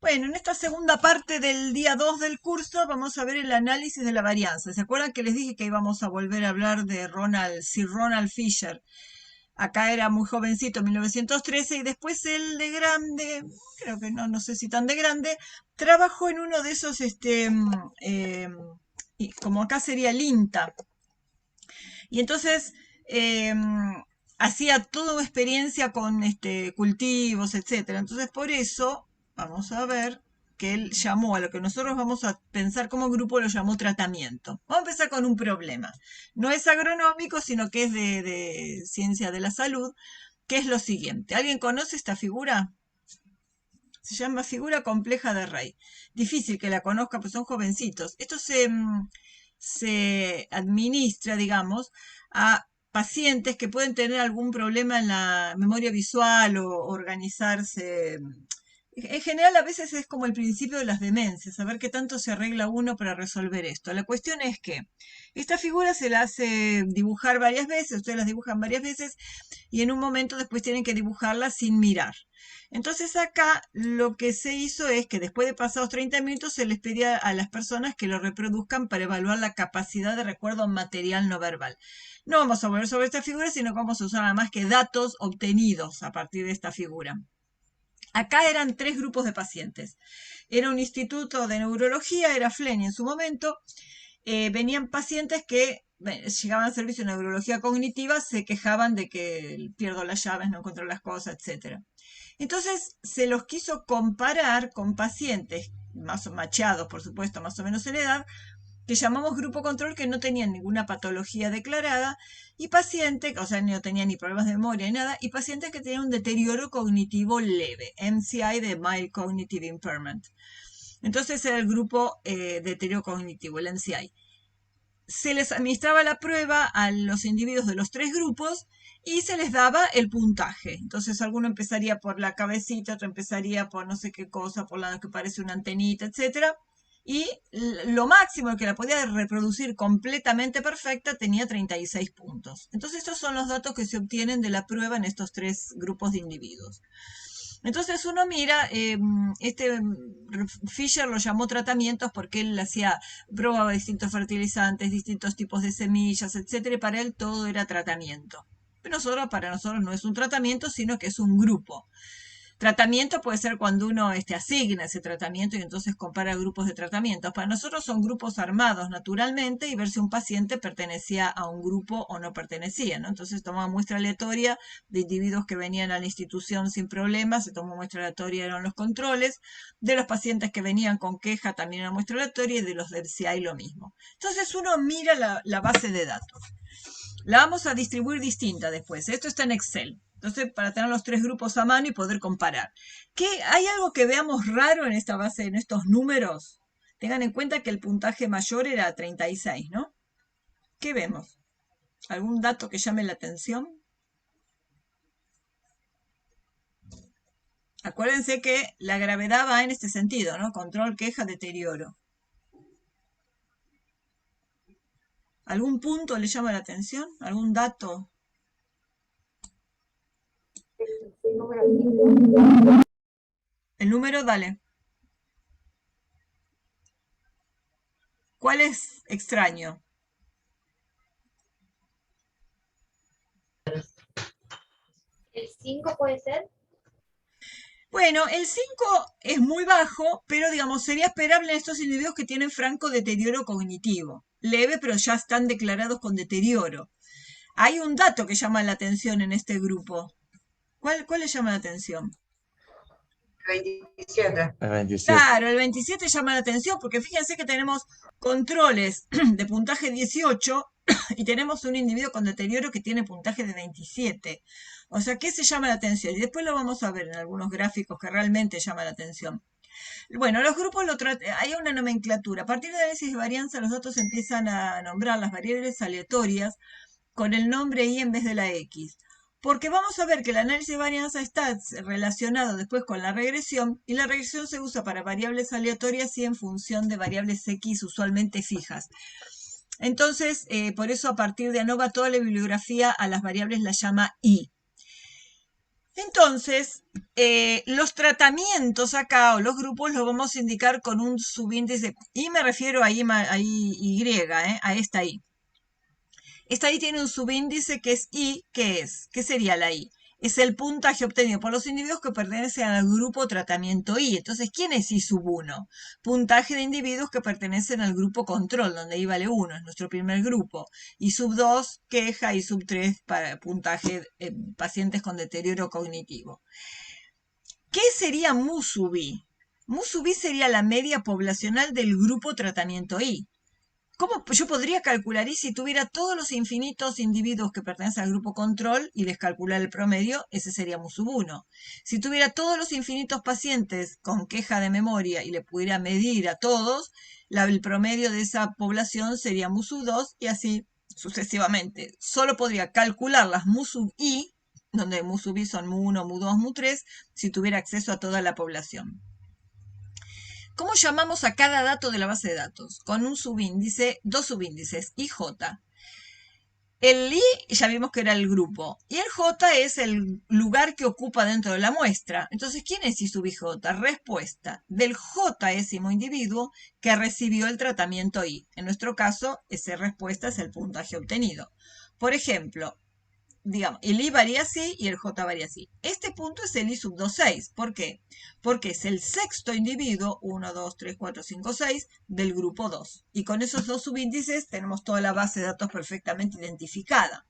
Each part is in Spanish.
Bueno, en esta segunda parte del día 2 del curso vamos a ver el análisis de la varianza. ¿Se acuerdan que les dije que íbamos a volver a hablar de Sir Ronald Fisher? Acá era muy jovencito, 1913, y después él de grande, creo que no sé si tan de grande, trabajó en uno de esos, y como acá sería el INTA. Y entonces hacía toda una experiencia con cultivos, etcétera. Entonces por eso, vamos a ver que él llamó a lo que nosotros vamos a pensar como grupo, lo llamó tratamiento. Vamos a empezar con un problema. No es agronómico, sino que es de ciencia de la salud, que es lo siguiente. ¿Alguien conoce esta figura? Se llama figura compleja de Rey. Difícil que la conozca, pues son jovencitos. Esto se administra, digamos, a pacientes que pueden tener algún problema en la memoria visual o organizarse. En general, a veces es como el principio de las demencias, saber qué tanto se arregla uno para resolver esto. La cuestión es que esta figura se la hace dibujar varias veces, ustedes las dibujan varias veces, y en un momento después tienen que dibujarla sin mirar. Entonces acá lo que se hizo es que después de pasados 30 minutos se les pedía a las personas que lo reproduzcan para evaluar la capacidad de recuerdo material no verbal. No vamos a volver sobre esta figura, sino que vamos a usar nada más que datos obtenidos a partir de esta figura. Acá eran 3 grupos de pacientes. Era un instituto de neurología, era FLENI en su momento. Venían pacientes que llegaban al servicio de neurología cognitiva, se quejaban de que pierdo las llaves, no encuentro las cosas, etc. Entonces se los quiso comparar con pacientes más machados, por supuesto, más o menos en edad, que llamamos grupo control, que no tenían ninguna patología declarada, y pacientes, o sea, no tenían ni problemas de memoria ni nada, y pacientes que tenían un deterioro cognitivo leve, MCI de Mild Cognitive Impairment. Entonces era el grupo deterioro cognitivo, el MCI. Se les administraba la prueba a los individuos de los 3 grupos y se les daba el puntaje. Entonces alguno empezaría por la cabecita, otro empezaría por no sé qué cosa, por la que parece una antenita, etcétera. Y lo máximo, el que la podía reproducir completamente perfecta, tenía 36 puntos. Entonces estos son los datos que se obtienen de la prueba en estos 3 grupos de individuos. Entonces uno mira, Fisher lo llamó tratamientos porque él hacía, probaba distintos fertilizantes, distintos tipos de semillas, etcétera, y para él todo era tratamiento. Pero para nosotros no es un tratamiento, sino que es un grupo. Tratamiento puede ser cuando uno asigna ese tratamiento y entonces compara grupos de tratamientos. Para nosotros son grupos armados naturalmente y ver si un paciente pertenecía a un grupo o no pertenecía, ¿no? Entonces tomaba muestra aleatoria de individuos que venían a la institución sin problemas, se tomó muestra aleatoria, eran los controles. De los pacientes que venían con queja también era muestra aleatoria, y de los del CI lo mismo. Entonces uno mira la base de datos. La vamos a distribuir distinta después. Esto está en Excel. Entonces, para tener los 3 grupos a mano y poder comparar. ¿Hay algo que veamos raro en esta base, en estos números? Tengan en cuenta que el puntaje mayor era 36, ¿no? ¿Qué vemos? ¿Algún dato que llame la atención? Acuérdense que la gravedad va en este sentido, ¿no? Control, queja, deterioro. ¿Algún punto le llama la atención? ¿Algún dato? El número, dale. ¿Cuál es extraño? ¿El 5 puede ser? Bueno, el 5 es muy bajo, pero digamos, sería esperable en estos individuos que tienen franco deterioro cognitivo. Leve, pero ya están declarados con deterioro. Hay un dato que llama la atención en este grupo. ¿Cuál le llama la atención? 27. El 27. Claro, el 27 llama la atención porque fíjense que tenemos controles de puntaje 18 y tenemos un individuo con deterioro que tiene puntaje de 27. O sea, ¿qué se llama la atención? Y después lo vamos a ver en algunos gráficos que realmente llama la atención. Bueno, los grupos hay una nomenclatura. A partir de análisis de varianza, los datos empiezan a nombrar las variables aleatorias con el nombre i en vez de la x. Porque vamos a ver que el análisis de varianza está relacionado después con la regresión, y la regresión se usa para variables aleatorias y en función de variables x usualmente fijas. Entonces, por eso a partir de ANOVA toda la bibliografía a las variables la llama i. Entonces, los tratamientos acá o los grupos los vamos a indicar con un subíndice, y me refiero a Y, a esta I. Esta I tiene un subíndice que es I, ¿qué es? ¿Qué sería la I? Es el puntaje obtenido por los individuos que pertenecen al grupo tratamiento I. Entonces, ¿quién es I sub 1? Puntaje de individuos que pertenecen al grupo control, donde I vale 1, es nuestro primer grupo. I sub 2, queja, I sub 3, para puntaje pacientes con deterioro cognitivo. ¿Qué sería mu sub I? Mu sub I sería la media poblacional del grupo tratamiento I. ¿Cómo yo podría calcular y si tuviera todos los infinitos individuos que pertenecen al grupo control y les calcular el promedio? Ese sería mu sub 1. Si tuviera todos los infinitos pacientes con queja de memoria y le pudiera medir a todos, el promedio de esa población sería mu sub 2 y así sucesivamente. Solo podría calcular las mu sub i, donde mu sub i son mu 1, mu 2, mu 3, si tuviera acceso a toda la población. ¿Cómo llamamos a cada dato de la base de datos? Con un subíndice, dos subíndices, I, J. El I ya vimos que era el grupo y el J es el lugar que ocupa dentro de la muestra. Entonces, ¿quién es I sub IJ? Respuesta del Jésimo individuo que recibió el tratamiento I. En nuestro caso, esa respuesta es el puntaje obtenido. Por ejemplo, digamos, el I varía así y el J varía así. Este punto es el I sub 26. ¿Por qué? Porque es el sexto individuo, 1, 2, 3, 4, 5, 6, del grupo 2. Y con esos dos subíndices tenemos toda la base de datos perfectamente identificada.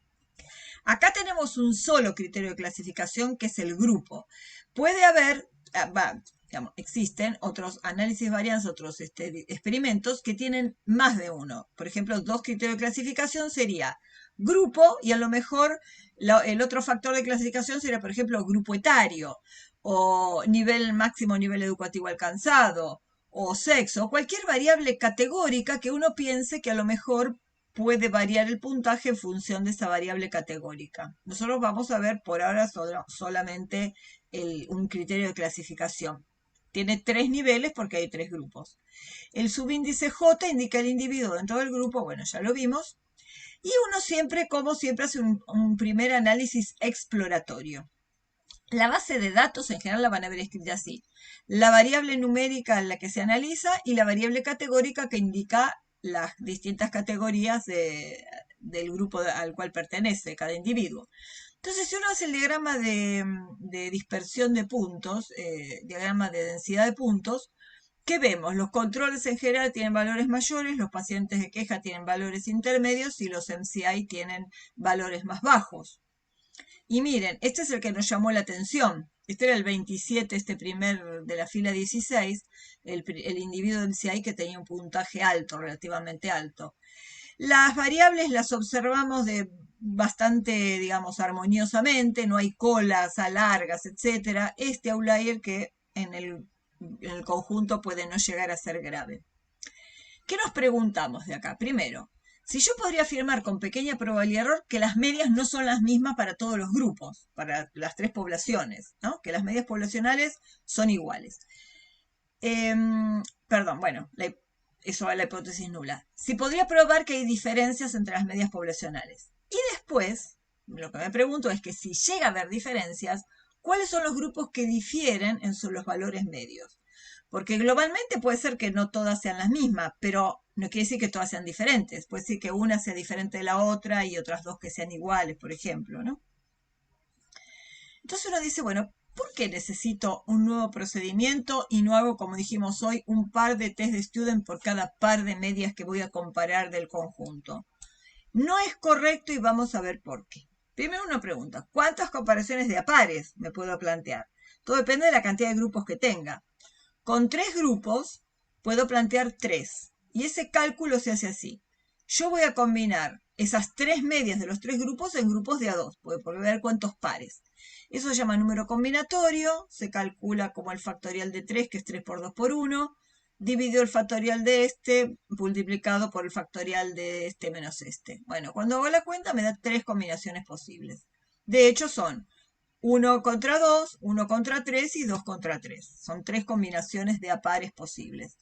Acá tenemos un solo criterio de clasificación que es el grupo. Puede haber, digamos, existen otros análisis de varianza, otros experimentos que tienen más de uno. Por ejemplo, dos criterios de clasificación sería grupo y a lo mejor el otro factor de clasificación sería, por ejemplo, grupo etario o nivel máximo nivel educativo alcanzado o sexo, o cualquier variable categórica que uno piense que a lo mejor puede variar el puntaje en función de esa variable categórica. Nosotros vamos a ver por ahora solamente un criterio de clasificación. Tiene tres niveles porque hay tres grupos. El subíndice J indica el individuo dentro del grupo, bueno, ya lo vimos. Y uno siempre, como siempre, hace un primer análisis exploratorio. La base de datos en general la van a ver escrita así. La variable numérica en la que se analiza y la variable categórica que indica las distintas categorías del grupo al cual pertenece cada individuo. Entonces, si uno hace el diagrama de dispersión de puntos, diagrama de densidad de puntos, ¿qué vemos? Los controles en general tienen valores mayores, los pacientes de queja tienen valores intermedios y los MCI tienen valores más bajos. Y miren, este es el que nos llamó la atención. Este era el 27, este primer de la fila 16, el individuo MCI que tenía un puntaje alto, relativamente alto. Las variables las observamos de bastante, digamos, armoniosamente, no hay colas largas, etc. Este outlier que en el conjunto puede no llegar a ser grave. ¿Qué nos preguntamos de acá? Primero, si yo podría afirmar con pequeña probabilidad de error que las medias no son las mismas para todos los grupos, para las tres poblaciones, ¿no? Que las medias poblacionales son iguales. Perdón, bueno, eso es la hipótesis nula. Si podría probar que hay diferencias entre las medias poblacionales. Y después, lo que me pregunto es que si llega a haber diferencias, ¿cuáles son los grupos que difieren en los valores medios? Porque globalmente puede ser que no todas sean las mismas, pero no quiere decir que todas sean diferentes. Puede decir que una sea diferente de la otra y otras dos que sean iguales, por ejemplo, ¿no? Entonces uno dice, bueno, ¿por qué necesito un nuevo procedimiento y no hago, como dijimos hoy, un par de test de student por cada par de medias que voy a comparar del conjunto? No es correcto y vamos a ver por qué. Primero una pregunta, ¿cuántas comparaciones de a pares me puedo plantear? Todo depende de la cantidad de grupos que tenga. Con tres grupos puedo plantear tres y ese cálculo se hace así. Yo voy a combinar esas tres medias de los tres grupos en grupos de a dos, por ver cuántos pares. Eso se llama número combinatorio, se calcula como el factorial de 3, que es 3 por 2 por 1, dividido el factorial de este, multiplicado por el factorial de este menos este. Bueno, cuando hago la cuenta me da tres combinaciones posibles. De hecho son 1 contra 2, 1 contra 3 y 2 contra 3. Son tres combinaciones de a pares posibles.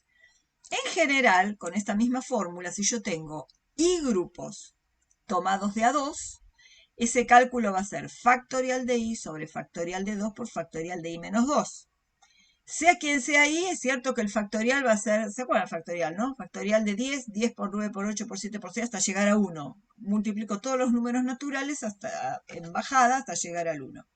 En general, con esta misma fórmula, si yo tengo i grupos tomados de a 2, ese cálculo va a ser factorial de i sobre factorial de 2 por factorial de i menos 2. Sea quien sea i, es cierto que el factorial va a ser, ¿se acuerdan el factorial, no? Factorial de 10, 10 por 9 por 8 por 7 por 6 hasta llegar a 1. Multiplico todos los números naturales hasta en bajada hasta llegar al 1.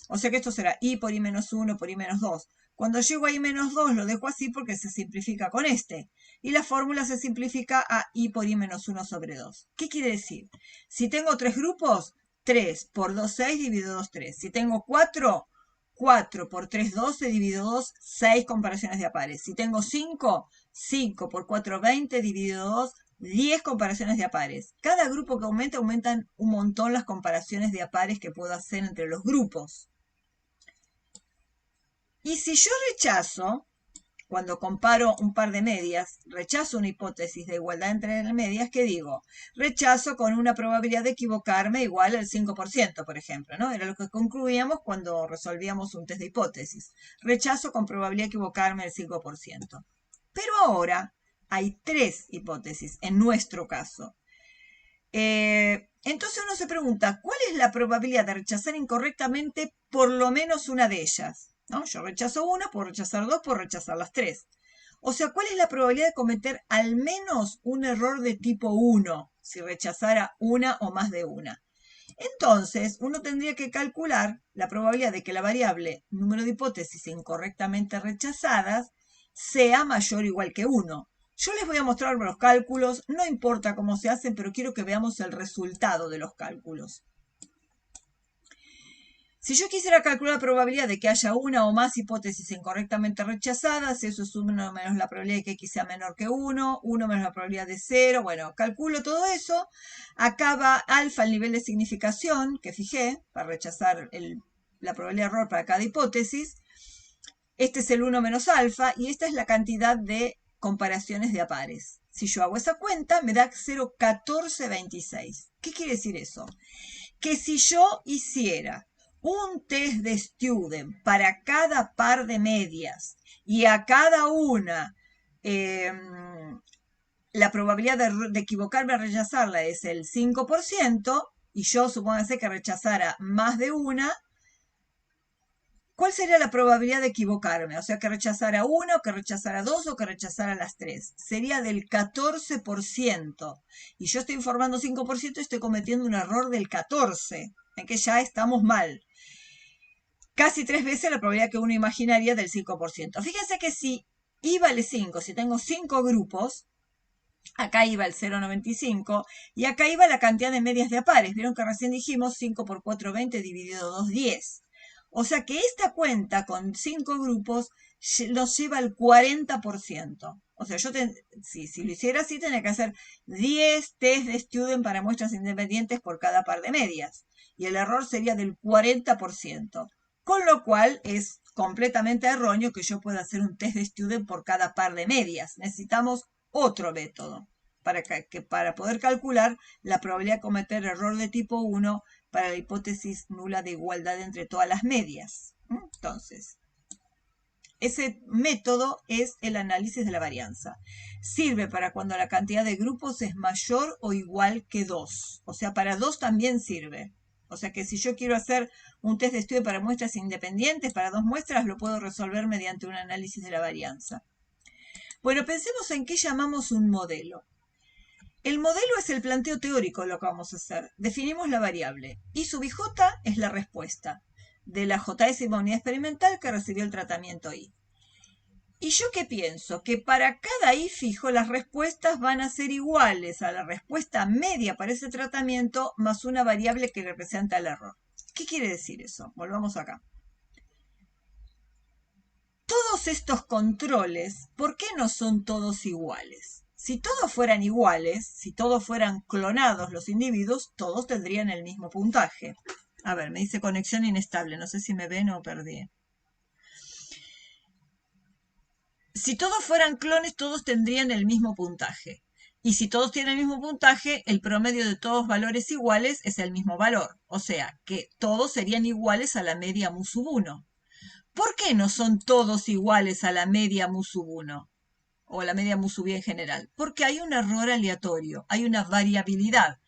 O sea que esto será i por i menos 1 por i menos 2. Cuando llego a i menos 2 lo dejo así porque se simplifica con este. Y la fórmula se simplifica a i por i menos 1 sobre 2. ¿Qué quiere decir? Si tengo 3 grupos, 3 por 2, 6 dividido 2, 3. Si tengo 4, 4 por 3, 12 dividido 2, 6 comparaciones de a pares. Si tengo 5, 5 por 4, 20 dividido 2, 10 comparaciones de a pares. Cada grupo que aumenta, aumentan un montón las comparaciones de a pares que puedo hacer entre los grupos. Y si yo rechazo, cuando comparo un par de medias, rechazo una hipótesis de igualdad entre medias, ¿qué digo? Rechazo con una probabilidad de equivocarme igual al 5%, por ejemplo, ¿no? Era lo que concluíamos cuando resolvíamos un test de hipótesis. Rechazo con probabilidad de equivocarme al 5%. Pero ahora hay 3 hipótesis en nuestro caso. Entonces uno se pregunta, ¿cuál es la probabilidad de rechazar incorrectamente por lo menos una de ellas? ¿No? Yo rechazo una, puedo rechazar dos, puedo rechazar las tres. O sea, ¿cuál es la probabilidad de cometer al menos un error de tipo 1 si rechazara una o más de una? Entonces, uno tendría que calcular la probabilidad de que la variable número de hipótesis incorrectamente rechazadas sea mayor o igual que 1. Yo les voy a mostrar los cálculos, no importa cómo se hacen, pero quiero que veamos el resultado de los cálculos. Si yo quisiera calcular la probabilidad de que haya una o más hipótesis incorrectamente rechazadas, eso es 1 menos la probabilidad de que X sea menor que 1, 1 menos la probabilidad de 0, bueno, calculo todo eso. Acá va alfa, el nivel de significación que fijé para rechazar la probabilidad de error para cada hipótesis. Este es el 1 menos alfa y esta es la cantidad de comparaciones de a pares. Si yo hago esa cuenta, me da 0,1426. ¿Qué quiere decir eso? Que si yo hiciera un test de student para cada par de medias y a cada una la probabilidad de equivocarme a rechazarla es el 5% y yo supóngase que rechazara más de una, ¿cuál sería la probabilidad de equivocarme? O sea, que rechazara una, o que rechazara dos, o que rechazara las tres. Sería del 14%. Y yo estoy informando 5% y estoy cometiendo un error del 14%, en que ya estamos mal. Casi 3 veces la probabilidad que uno imaginaría del 5%. Fíjense que si I vale 5, si tengo 5 grupos, acá iba el 0,95 y acá iba la cantidad de medias de a pares. Vieron que recién dijimos 5 por 4, 20 dividido 2, 10. O sea que esta cuenta con 5 grupos nos lleva al 40%. O sea, si lo hiciera así, tendría que hacer 10 test de student para muestras independientes por cada par de medias. Y el error sería del 40%. Con lo cual es completamente erróneo que yo pueda hacer un test de student por cada par de medias. Necesitamos otro método para poder calcular la probabilidad de cometer error de tipo 1 para la hipótesis nula de igualdad entre todas las medias. Entonces, ese método es el análisis de la varianza. Sirve para cuando la cantidad de grupos es mayor o igual que 2. O sea, para 2 también sirve. O sea que si yo quiero hacer un test de estudio para muestras independientes, para 2 muestras, lo puedo resolver mediante un análisis de la varianza. Bueno, pensemos en qué llamamos un modelo. El modelo es el planteo teórico de lo que vamos a hacer. Definimos la variable. I sub ij es la respuesta de la jésima unidad experimental que recibió el tratamiento I. ¿Y yo qué pienso? Que para cada I fijo las respuestas van a ser iguales a la respuesta media para ese tratamiento más una variable que representa el error. ¿Qué quiere decir eso? Volvamos acá. Todos estos controles, ¿por qué no son todos iguales? Si todos fueran iguales, si todos fueran clonados los individuos, todos tendrían el mismo puntaje. A ver, me dice conexión inestable, no sé si me ven o perdí. Si todos fueran clones, todos tendrían el mismo puntaje. Y si todos tienen el mismo puntaje, el promedio de todos valores iguales es el mismo valor. O sea, que todos serían iguales a la media mu sub 1. ¿Por qué no son todos iguales a la media mu sub 1? O la media mu sub i en general. Porque hay un error aleatorio, hay una variabilidad.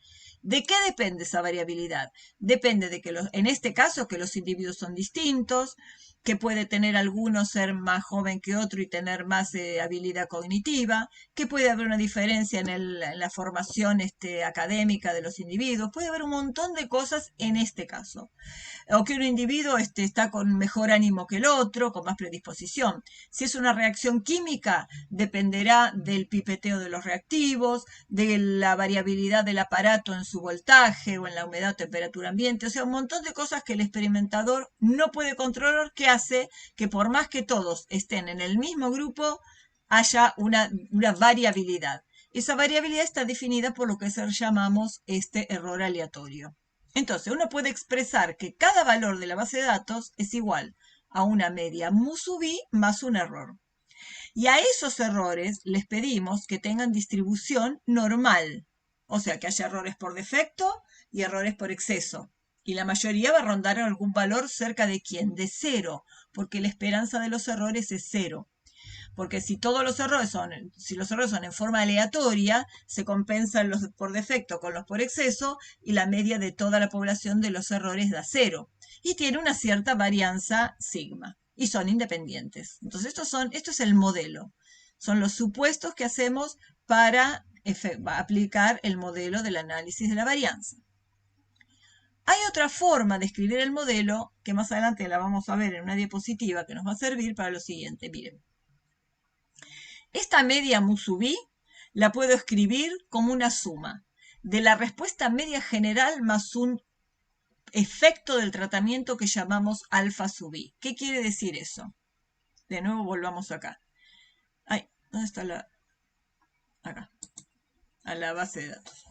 ¿De qué depende esa variabilidad? Depende de que en este caso que los individuos son distintos, que puede tener alguno ser más joven que otro y tener más habilidad cognitiva, que puede haber una diferencia en la formación académica de los individuos, puede haber un montón de cosas en este caso o que un individuo está con mejor ánimo que el otro, con más predisposición. Si es una reacción química, dependerá del pipeteo de los reactivos, de la variabilidad del aparato en su voltaje o en la humedad o temperatura ambiente, o sea, un montón de cosas que el experimentador no puede controlar que hace que por más que todos estén en el mismo grupo, haya una variabilidad. Esa variabilidad está definida por lo que llamamos error aleatorio. Entonces, uno puede expresar que cada valor de la base de datos es igual a una media mu sub i más un error. Y a esos errores les pedimos que tengan distribución normal, o sea, que haya errores por defecto y errores por exceso. Y la mayoría va a rondar en algún valor cerca de ¿quién? De cero, porque la esperanza de los errores es cero. Porque si todos los errores si los errores son en forma aleatoria, se compensan los por defecto con los por exceso y la media de toda la población de los errores da cero. Y tiene una cierta varianza sigma. Y son independientes. Entonces, esto es el modelo. Son los supuestos que hacemos para aplicar el modelo del análisis de la varianza. Hay otra forma de escribir el modelo que más adelante la vamos a ver en una diapositiva que nos va a servir para lo siguiente. Miren. Esta media mu sub i la puedo escribir como una suma de la respuesta media general más un efecto del tratamiento que llamamos alfa sub i. ¿Qué quiere decir eso? De nuevo volvamos acá. Ay, ¿dónde está la? Acá, a la base de datos.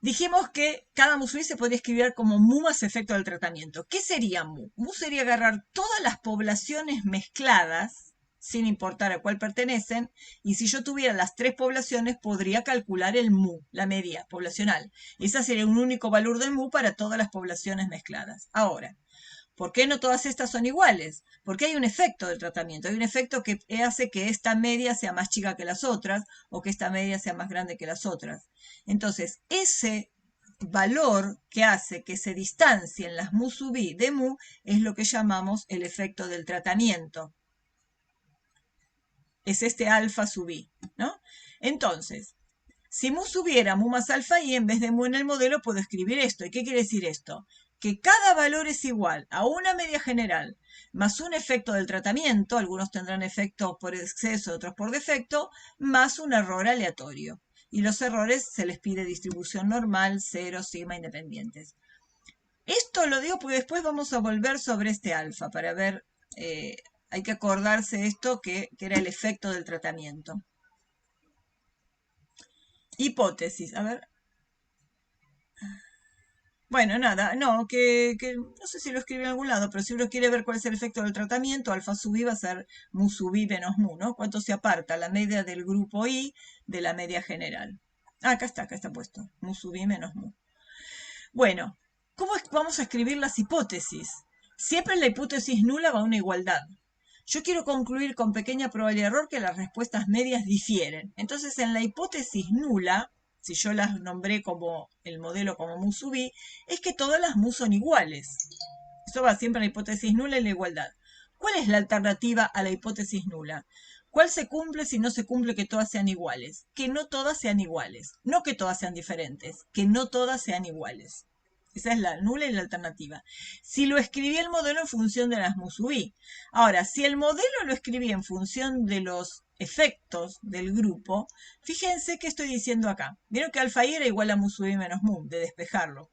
Dijimos que cada mu sub i se podría escribir como mu más efecto del tratamiento. ¿Qué sería mu? Mu sería agarrar todas las poblaciones mezcladas sin importar a cuál pertenecen, y si yo tuviera las tres poblaciones, podría calcular el mu, la media poblacional. Ese sería un único valor de mu para todas las poblaciones mezcladas. Ahora, ¿por qué no todas estas son iguales? Porque hay un efecto del tratamiento, hay un efecto que hace que esta media sea más chica que las otras, o que esta media sea más grande que las otras. Entonces, ese valor que hace que se distancien las mu sub i de mu es lo que llamamos el efecto del tratamiento. Es alfa sub i, ¿no? Entonces, si mu subiera mu más alfa i, en vez de mu en el modelo, puedo escribir esto. ¿Y qué quiere decir esto? Que cada valor es igual a una media general más un efecto del tratamiento, algunos tendrán efecto por exceso, otros por defecto, más un error aleatorio. Y los errores se les pide distribución normal, cero, sigma, independientes. Esto lo digo porque después vamos a volver sobre este alfa para ver... hay que acordarse esto que era el efecto del tratamiento. Hipótesis, a ver. Bueno, nada, no, no sé si lo escribe en algún lado, pero si uno quiere ver cuál es el efecto del tratamiento, alfa sub i va a ser mu sub i menos mu, ¿no? ¿Cuánto se aparta la media del grupo i de la media general? Ah, acá está puesto, mu sub i menos mu. Bueno, ¿cómo vamos a escribir las hipótesis? Siempre en la hipótesis nula va una igualdad. Yo quiero concluir con pequeña probabilidad de error que las respuestas medias difieren. Entonces, en la hipótesis nula, si yo las nombré como el modelo como mu sub i, es que todas las mu son iguales. Eso va siempre en la hipótesis nula y la igualdad. ¿Cuál es la alternativa a la hipótesis nula? ¿Cuál se cumple si no se cumple que todas sean iguales? Que no todas sean iguales. No que todas sean diferentes, que no todas sean iguales. Esa es la nula y la alternativa. Si lo escribí el modelo en función de las mu sub i. Ahora, si el modelo lo escribí en función de los efectos del grupo, fíjense qué estoy diciendo acá. Vieron que alfa i era igual a mu sub i menos mu, de despejarlo.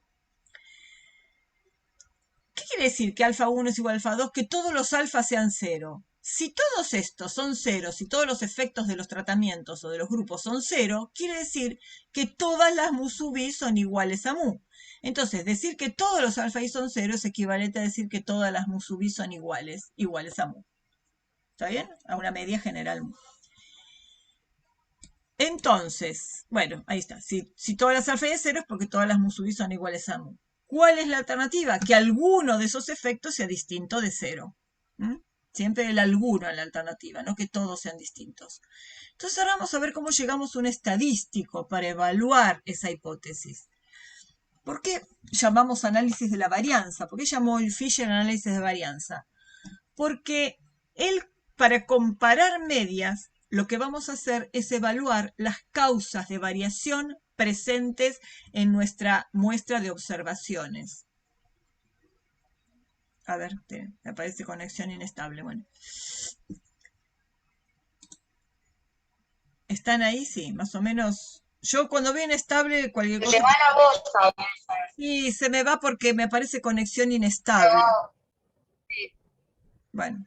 ¿Qué quiere decir que alfa 1 es igual a alfa 2? Que todos los alfas sean cero. Si todos estos son cero, si todos los efectos de los tratamientos o de los grupos son cero, quiere decir que todas las mu sub i son iguales a mu. Entonces, decir que todos los alfa i son cero es equivalente a decir que todas las mu sub i son iguales a mu. ¿Está bien? A una media general mu. Entonces, bueno, ahí está. Si todas las alfa i es cero es porque todas las mu sub i son iguales a mu. ¿Cuál es la alternativa? Que alguno de esos efectos sea distinto de cero. ¿Mm? Siempre el alguno en la alternativa, no que todos sean distintos. Entonces ahora vamos a ver cómo llegamos a un estadístico para evaluar esa hipótesis. ¿Por qué llamamos análisis de la varianza? ¿Por qué llamó el Fisher análisis de varianza? Porque él, para comparar medias, lo que vamos a hacer es evaluar las causas de variación presentes en nuestra muestra de observaciones. A ver, me aparece conexión inestable. Bueno. ¿Están ahí? Sí, más o menos. Yo cuando veo inestable, cualquier cosa. Se va la voz a Sí, se me va porque me aparece conexión inestable. sí. Bueno,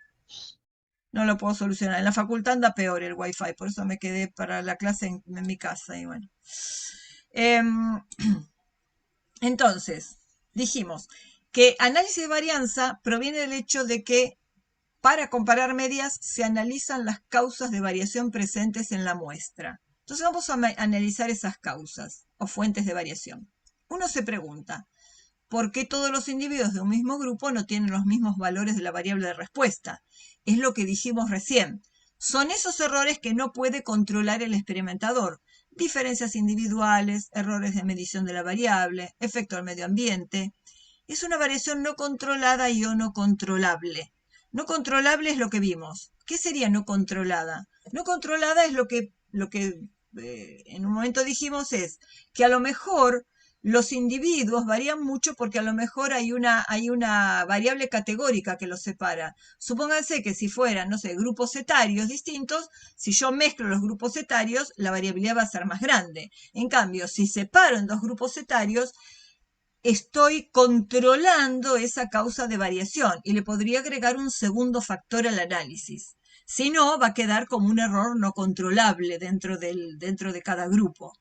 no lo puedo solucionar. En la facultad anda peor el wifi, por eso me quedé para la clase en mi casa. Y bueno. Entonces, dijimos que análisis de varianza proviene del hecho de que para comparar medias se analizan las causas de variación presentes en la muestra. Entonces vamos a analizar esas causas o fuentes de variación. Uno se pregunta, ¿por qué todos los individuos de un mismo grupo no tienen los mismos valores de la variable de respuesta? Es lo que dijimos recién. Son esos errores que no puede controlar el experimentador. Diferencias individuales, errores de medición de la variable, efecto al medio ambiente. Es una variación no controlada y o no controlable. No controlable es lo que vimos. ¿Qué sería no controlada? No controlada es lo que en un momento dijimos es que a lo mejor los individuos varían mucho porque a lo mejor hay una variable categórica que los separa. Supónganse que si fueran, no sé, grupos etarios distintos, si yo mezclo los grupos etarios, la variabilidad va a ser más grande. En cambio, si separo en dos grupos etarios, estoy controlando esa causa de variación y le podría agregar un segundo factor al análisis. Si no, va a quedar como un error no controlable dentro de cada grupo.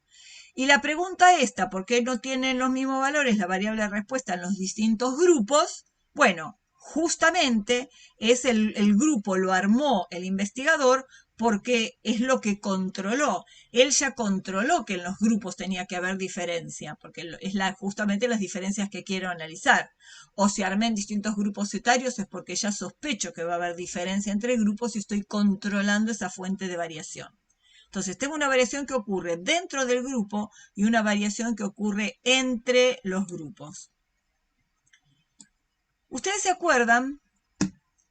Y la pregunta esta, ¿por qué no tienen los mismos valores la variable de respuesta en los distintos grupos? Bueno, justamente es el grupo, lo armó el investigador porque es lo que controló. Él ya controló que en los grupos tenía que haber diferencia, porque es justamente las diferencias que quiero analizar. O si armé en distintos grupos etarios es porque ya sospecho que va a haber diferencia entre grupos y estoy controlando esa fuente de variación. Entonces, tengo una variación que ocurre dentro del grupo y una variación que ocurre entre los grupos. ¿Ustedes se acuerdan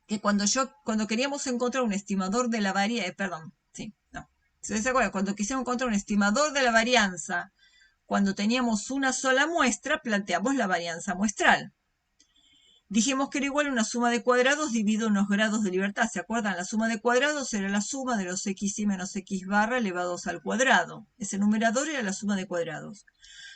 que cuando queríamos encontrar un estimador de la varianza, ¿ustedes se acuerdan? Cuando quisimos encontrar un estimador de la varianza, cuando teníamos una sola muestra, planteamos la varianza muestral. Dijimos que era igual a una suma de cuadrados dividido en los grados de libertad. ¿Se acuerdan? La suma de cuadrados era la suma de los xy menos x barra elevados al cuadrado. Ese numerador era la suma de cuadrados.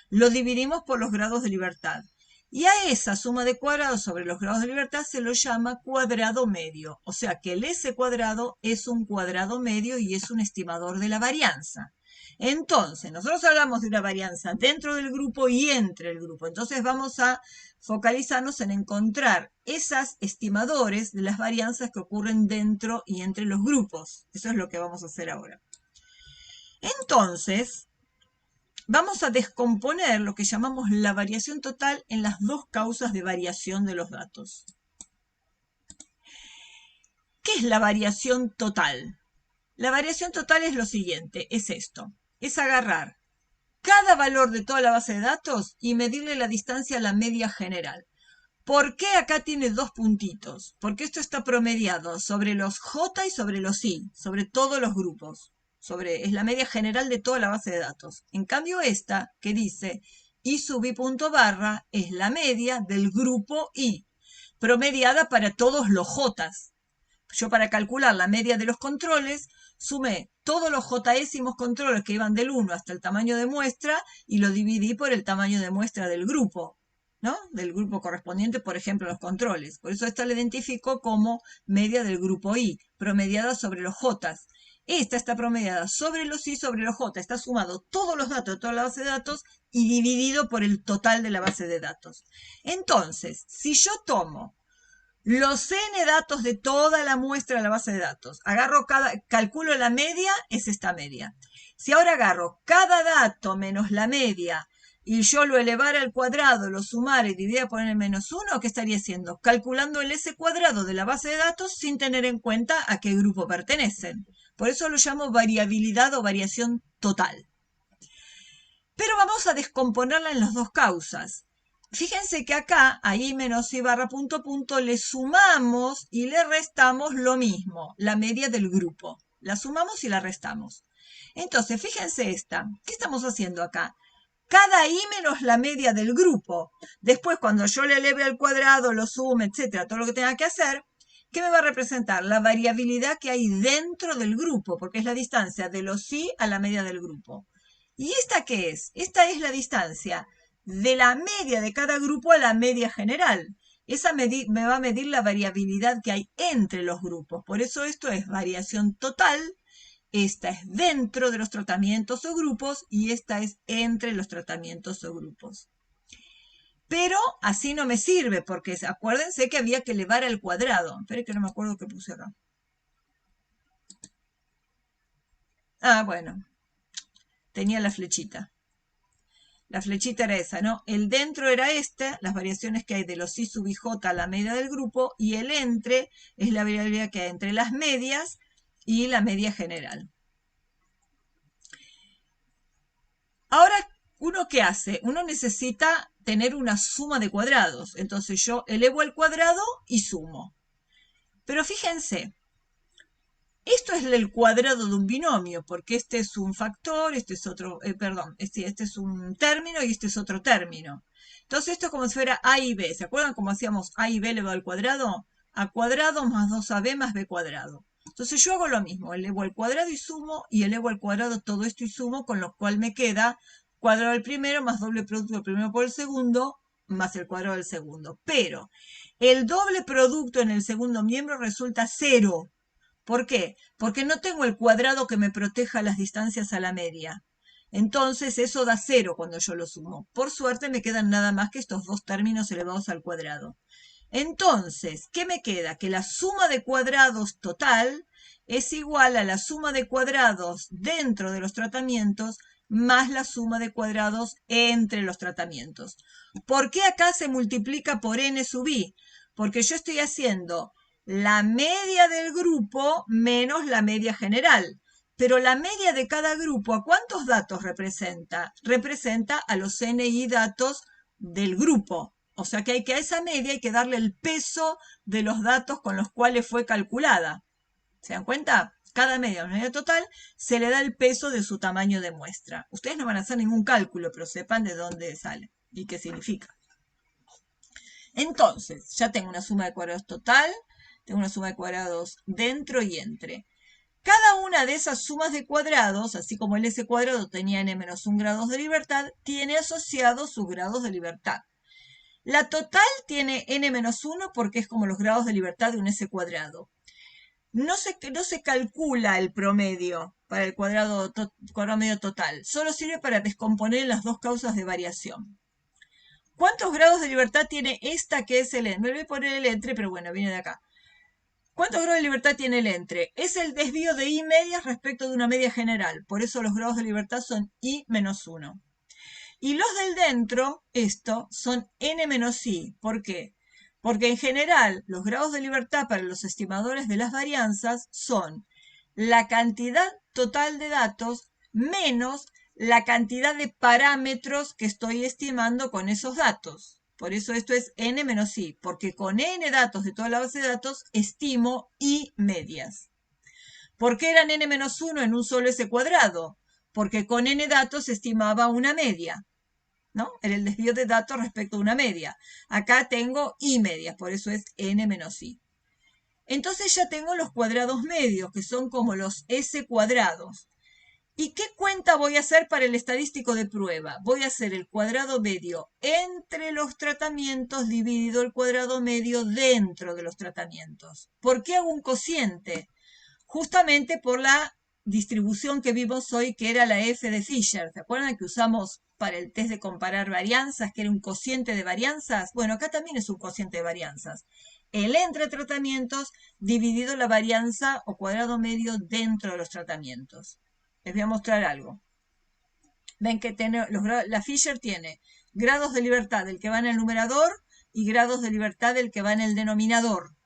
Lo dividimos por los grados de libertad. Y a esa suma de cuadrados sobre los grados de libertad se lo llama cuadrado medio. O sea que el S cuadrado es un cuadrado medio y es un estimador de la varianza. Entonces, nosotros hablamos de una varianza dentro del grupo y entre el grupo. Entonces vamos a focalizarnos en encontrar esos estimadores de las varianzas que ocurren dentro y entre los grupos. Eso es lo que vamos a hacer ahora. Entonces, vamos a descomponer lo que llamamos la variación total en las dos causas de variación de los datos. ¿Qué es la variación total? La variación total es lo siguiente, es esto. Es agarrar cada valor de toda la base de datos y medirle la distancia a la media general. ¿Por qué acá tiene dos puntitos? Porque esto está promediado sobre los J y sobre los I, sobre todos los grupos. Es la media general de toda la base de datos. En cambio esta, que dice I sub I punto barra, es la media del grupo I, promediada para todos los J. Yo para calcular la media de los controles, sumé todos los jésimos controles que iban del 1 hasta el tamaño de muestra y lo dividí por el tamaño de muestra del grupo, ¿no? Del grupo correspondiente, por ejemplo, los controles. Por eso esta la identifico como media del grupo I, promediada sobre los J. Esta está promediada sobre los I, sobre los J. Está sumado todos los datos de toda la base de datos y dividido por el total de la base de datos. Entonces, si yo tomo los n datos de toda la muestra de la base de datos, calculo la media, es esta media. Si ahora agarro cada dato menos la media y yo lo elevara al cuadrado, lo sumara y dividiera por n menos 1, ¿qué estaría haciendo? Calculando el s cuadrado de la base de datos sin tener en cuenta a qué grupo pertenecen. Por eso lo llamo variabilidad o variación total. Pero vamos a descomponerla en las dos causas. Fíjense que acá, a i menos i barra punto punto, le sumamos y le restamos lo mismo, la media del grupo. La sumamos y la restamos. Entonces, fíjense esta. ¿Qué estamos haciendo acá? Cada i menos la media del grupo. Después, cuando yo le eleve al cuadrado, lo sume, etcétera, todo lo que tenga que hacer, ¿qué me va a representar? La variabilidad que hay dentro del grupo, porque es la distancia de los i a la media del grupo. ¿Y esta qué es? Esta es la distancia de la media de cada grupo a la media general. Esa me va a medir la variabilidad que hay entre los grupos. Por eso esto es variación total. Esta es dentro de los tratamientos o grupos y esta es entre los tratamientos o grupos. Pero así no me sirve porque acuérdense que había que elevar al cuadrado. Esperen que no me acuerdo qué puse acá. Ah, bueno. Tenía la flechita. La flechita era esa, ¿no? El dentro era esta, las variaciones que hay de los i sub i j a la media del grupo, y el entre es la variabilidad que hay entre las medias y la media general. Ahora, ¿uno qué hace? Uno necesita tener una suma de cuadrados. Entonces yo elevo al cuadrado y sumo. Pero fíjense, esto es el cuadrado de un binomio, porque este es un factor, este es otro, este es un término y este es otro término. Entonces esto es como si fuera a y b. ¿Se acuerdan cómo hacíamos a y b elevado al cuadrado? A cuadrado más 2ab más b cuadrado. Entonces yo hago lo mismo, elevo al cuadrado y sumo, y elevo al cuadrado todo esto y sumo, con lo cual me queda cuadrado del primero más doble producto del primero por el segundo, más el cuadrado del segundo. Pero el doble producto en el segundo miembro resulta 0. ¿Por qué? Porque no tengo el cuadrado que me proteja las distancias a la media. Entonces eso da 0 cuando yo lo sumo. Por suerte me quedan nada más que estos dos términos elevados al cuadrado. Entonces, ¿qué me queda? Que la suma de cuadrados total es igual a la suma de cuadrados dentro de los tratamientos más la suma de cuadrados entre los tratamientos. ¿Por qué acá se multiplica por n sub i? Porque yo estoy haciendo la media del grupo menos la media general. Pero la media de cada grupo, ¿a cuántos datos representa? Representa a los NI datos del grupo. O sea que a esa media hay que darle el peso de los datos con los cuales fue calculada. ¿Se dan cuenta? Cada media total se le da el peso de su tamaño de muestra. Ustedes no van a hacer ningún cálculo, pero sepan de dónde sale y qué significa. Entonces, ya tengo una suma de cuadrados total, tengo una suma de cuadrados dentro y entre. Cada una de esas sumas de cuadrados, así como el s cuadrado tenía n-1 grados de libertad, tiene asociados sus grados de libertad. La total tiene n-1 porque es como los grados de libertad de un s cuadrado. No se calcula el promedio para el cuadrado medio total, solo sirve para descomponer las dos causas de variación. ¿Cuántos grados de libertad tiene esta que es el entre? Me voy a poner el entre, pero bueno, viene de acá. ¿Cuántos grados de libertad tiene el entre? Es el desvío de i medias respecto de una media general. Por eso los grados de libertad son i menos 1. Y los del dentro, esto, son n menos i. ¿Por qué? Porque en general los grados de libertad para los estimadores de las varianzas son la cantidad total de datos menos la cantidad de parámetros que estoy estimando con esos datos. Por eso esto es n menos i, porque con n datos de toda la base de datos estimo i medias. ¿Por qué eran n menos 1 en un solo s cuadrado? Porque con n datos se estimaba una media, ¿no? Era el desvío de datos respecto a una media. Acá tengo i medias, por eso es n menos i. Entonces ya tengo los cuadrados medios, que son como los s cuadrados. ¿Y qué cuenta voy a hacer para el estadístico de prueba? Voy a hacer el cuadrado medio entre los tratamientos dividido el cuadrado medio dentro de los tratamientos. ¿Por qué hago un cociente? Justamente por la distribución que vimos hoy, que era la F de Fisher. ¿Se acuerdan que usamos para el test de comparar varianzas, que era un cociente de varianzas? Bueno, acá también es un cociente de varianzas. El entre tratamientos dividido la varianza o cuadrado medio dentro de los tratamientos. Les voy a mostrar algo. Ven que la Fisher tiene grados de libertad del que va en el numerador y grados de libertad del que va en el denominador.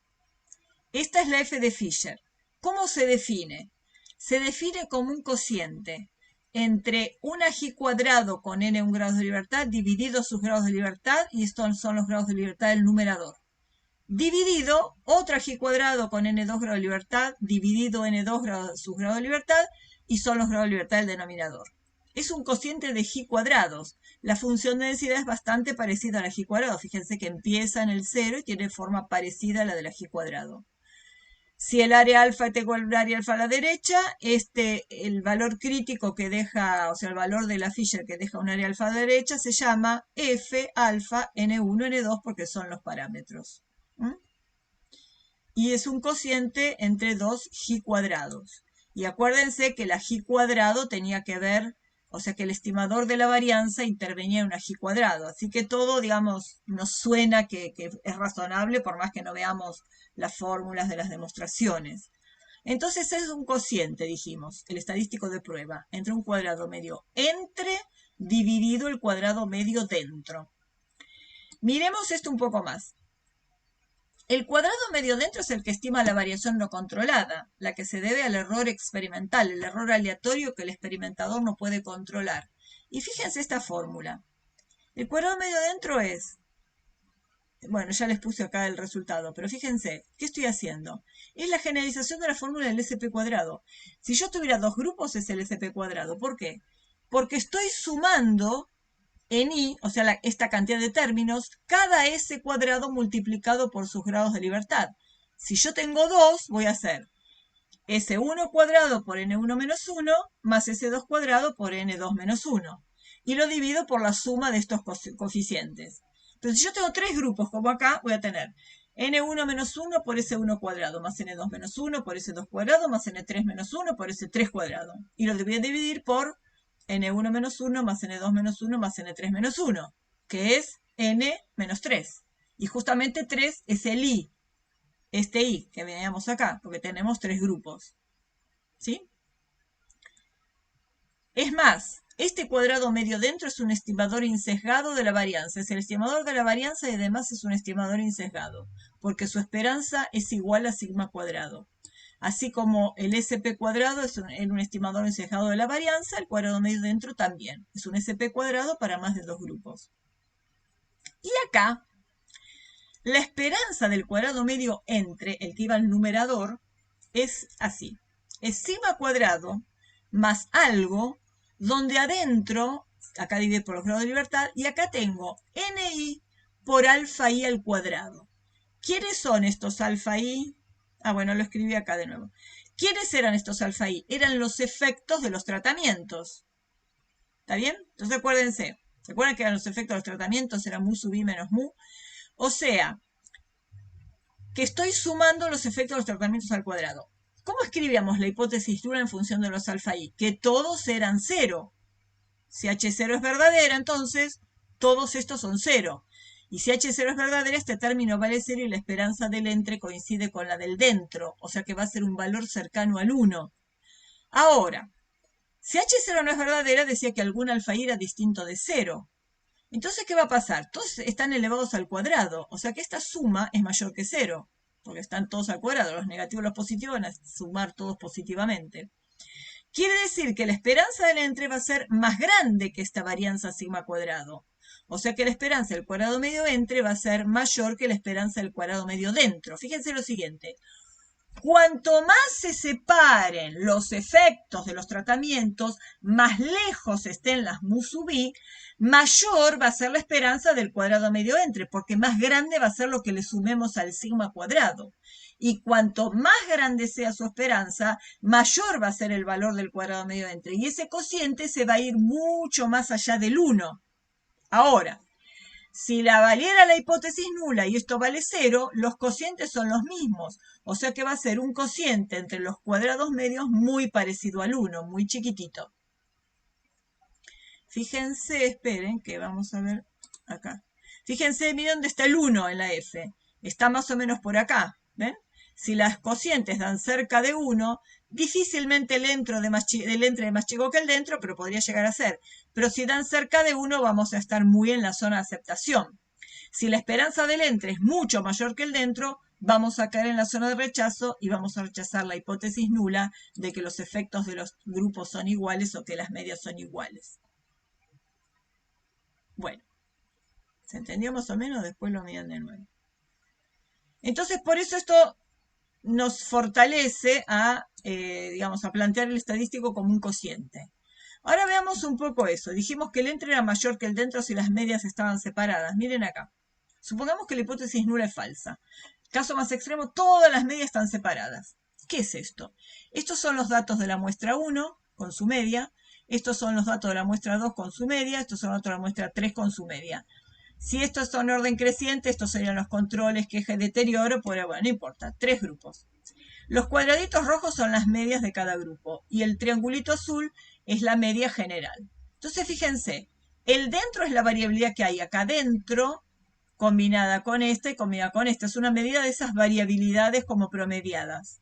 Esta es la f de Fisher. ¿Cómo se define? Se define como un cociente entre un g cuadrado con n1 grados de libertad dividido sus grados de libertad, y estos son los grados de libertad del numerador, dividido otra g cuadrado con n2 grados de libertad dividido n2 grados, sus grados de libertad, y son los grados de libertad del denominador. Es un cociente de g cuadrados. La función de densidad es bastante parecida a la g cuadrado. Fíjense que empieza en el 0 y tiene forma parecida a la de la g cuadrado. Si el área alfa está igual al área alfa a la derecha, el valor crítico que deja, o sea, el valor de la Fisher que deja un área alfa a la derecha se llama f alfa n1, n2, porque son los parámetros. Y es un cociente entre dos g cuadrados. Y acuérdense que la g cuadrado tenía que ver, o sea que el estimador de la varianza intervenía en una g cuadrado. Así que todo, digamos, nos suena que es razonable por más que no veamos las fórmulas de las demostraciones. Entonces es un cociente, dijimos, el estadístico de prueba, entre un cuadrado medio entre dividido el cuadrado medio dentro. Miremos esto un poco más. El cuadrado medio dentro es el que estima la variación no controlada, la que se debe al error experimental, el error aleatorio que el experimentador no puede controlar. Y fíjense esta fórmula. El cuadrado medio dentro es, bueno, ya les puse acá el resultado, pero fíjense, ¿qué estoy haciendo? Es la generalización de la fórmula del SP cuadrado. Si yo tuviera dos grupos es el SP cuadrado. ¿Por qué? Porque estoy sumando en i, o sea, esta cantidad de términos, cada s cuadrado multiplicado por sus grados de libertad. Si yo tengo 2, voy a hacer s1 cuadrado por n1 menos 1 más s2 cuadrado por n2 menos 1. Y lo divido por la suma de estos coeficientes. Entonces, si yo tengo tres grupos como acá, voy a tener n1 menos 1 por s1 cuadrado más n2 menos 1 por s2 cuadrado más n3 menos 1 por s3 cuadrado. Y lo voy a dividir por n1 menos 1 más n2 menos 1 más n3 menos 1, que es n menos 3. Y justamente 3 es el i, este i que veíamos acá, porque tenemos tres grupos. ¿Sí? Es más, este cuadrado medio dentro es un estimador insesgado de la varianza. Es el estimador de la varianza y además es un estimador insesgado, porque su esperanza es igual a sigma cuadrado. Así como el SP cuadrado es un estimador insesgado de la varianza, el cuadrado medio dentro también. Es un SP cuadrado para más de dos grupos. Y acá, la esperanza del cuadrado medio entre, el que iba al numerador, es así. Es sigma cuadrado más algo, donde adentro, acá divide por los grados de libertad, y acá tengo ni por alfa i al cuadrado. ¿Quiénes son estos alfa i? Ah, bueno, lo escribí acá de nuevo. ¿Quiénes eran estos alfa i? Eran los efectos de los tratamientos. ¿Está bien? Entonces acuérdense. ¿Se acuerdan que eran los efectos de los tratamientos? Era mu sub i menos mu. O sea, que estoy sumando los efectos de los tratamientos al cuadrado. ¿Cómo escribíamos la hipótesis dura en función de los alfa i? Que todos eran cero. Si H0 es verdadera, entonces todos estos son cero. Y si H0 es verdadera, este término vale 0 y la esperanza del entre coincide con la del dentro, o sea que va a ser un valor cercano al 1. Ahora, si H0 no es verdadera, decía que algún alfa i era distinto de 0. Entonces, ¿qué va a pasar? Todos están elevados al cuadrado, o sea que esta suma es mayor que 0, porque están todos al cuadrado, los negativos y los positivos van a sumar todos positivamente. Quiere decir que la esperanza del entre va a ser más grande que esta varianza sigma cuadrado. O sea que la esperanza del cuadrado medio entre va a ser mayor que la esperanza del cuadrado medio dentro. Fíjense lo siguiente. Cuanto más se separen los efectos de los tratamientos, más lejos estén las mu sub i, mayor va a ser la esperanza del cuadrado medio entre, porque más grande va a ser lo que le sumemos al sigma cuadrado. Y cuanto más grande sea su esperanza, mayor va a ser el valor del cuadrado medio entre. Y ese cociente se va a ir mucho más allá del 1. Ahora, si la valiera la hipótesis nula y esto vale 0, los cocientes son los mismos. O sea que va a ser un cociente entre los cuadrados medios muy parecido al 1, muy chiquitito. Fíjense, esperen, que vamos a ver acá. Fíjense, miren dónde está el 1 en la F. Está más o menos por acá, ¿ven? Si las cocientes dan cerca de 1, difícilmente el entre es más chico que el dentro, pero podría llegar a ser. Pero si dan cerca de 1, vamos a estar muy en la zona de aceptación. Si la esperanza del entre es mucho mayor que el dentro, vamos a caer en la zona de rechazo y vamos a rechazar la hipótesis nula de que los efectos de los grupos son iguales o que las medias son iguales. Bueno, ¿se entendió más o menos? Después lo miran de nuevo. Entonces, por eso esto nos fortalece a, digamos, a plantear el estadístico como un cociente. Ahora veamos un poco eso. Dijimos que el entre era mayor que el dentro si las medias estaban separadas. Miren acá. Supongamos que la hipótesis nula es falsa. Caso más extremo, todas las medias están separadas. ¿Qué es esto? Estos son los datos de la muestra 1 con su media. Estos son los datos de la muestra 2 con su media. Estos son los datos de la muestra 3 con su media. Si estos son orden creciente, estos serían los controles, queja y deterioro, pues bueno, no importa, 3 grupos. Los cuadraditos rojos son las medias de cada grupo y el triangulito azul es la media general. Entonces, fíjense, el dentro es la variabilidad que hay acá dentro, combinada con esta y combinada con esta. Es una medida de esas variabilidades como promediadas.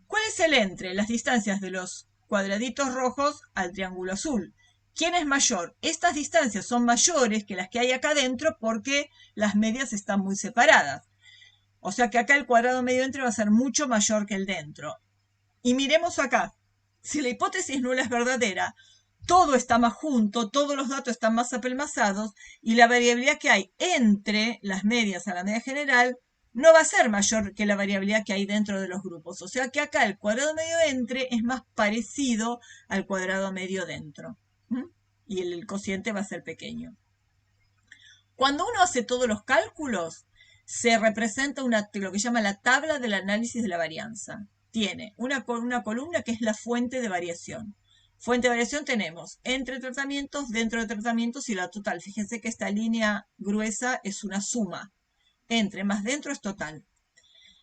¿Cuál es el entre? Las distancias de los cuadraditos rojos al triángulo azul. ¿Quién es mayor? Estas distancias son mayores que las que hay acá adentro porque las medias están muy separadas. O sea que acá el cuadrado medio entre va a ser mucho mayor que el dentro. Y miremos acá. Si la hipótesis nula es verdadera, todo está más junto, todos los datos están más apelmazados y la variabilidad que hay entre las medias a la media general no va a ser mayor que la variabilidad que hay dentro de los grupos. O sea que acá el cuadrado medio entre es más parecido al cuadrado medio dentro. Y el cociente va a ser pequeño. Cuando uno hace todos los cálculos, se representa lo que llama la tabla del análisis de la varianza. Tiene una columna que es la fuente de variación. Fuente de variación tenemos entre tratamientos, dentro de tratamientos y la total. Fíjense que esta línea gruesa es una suma. Entre más dentro es total.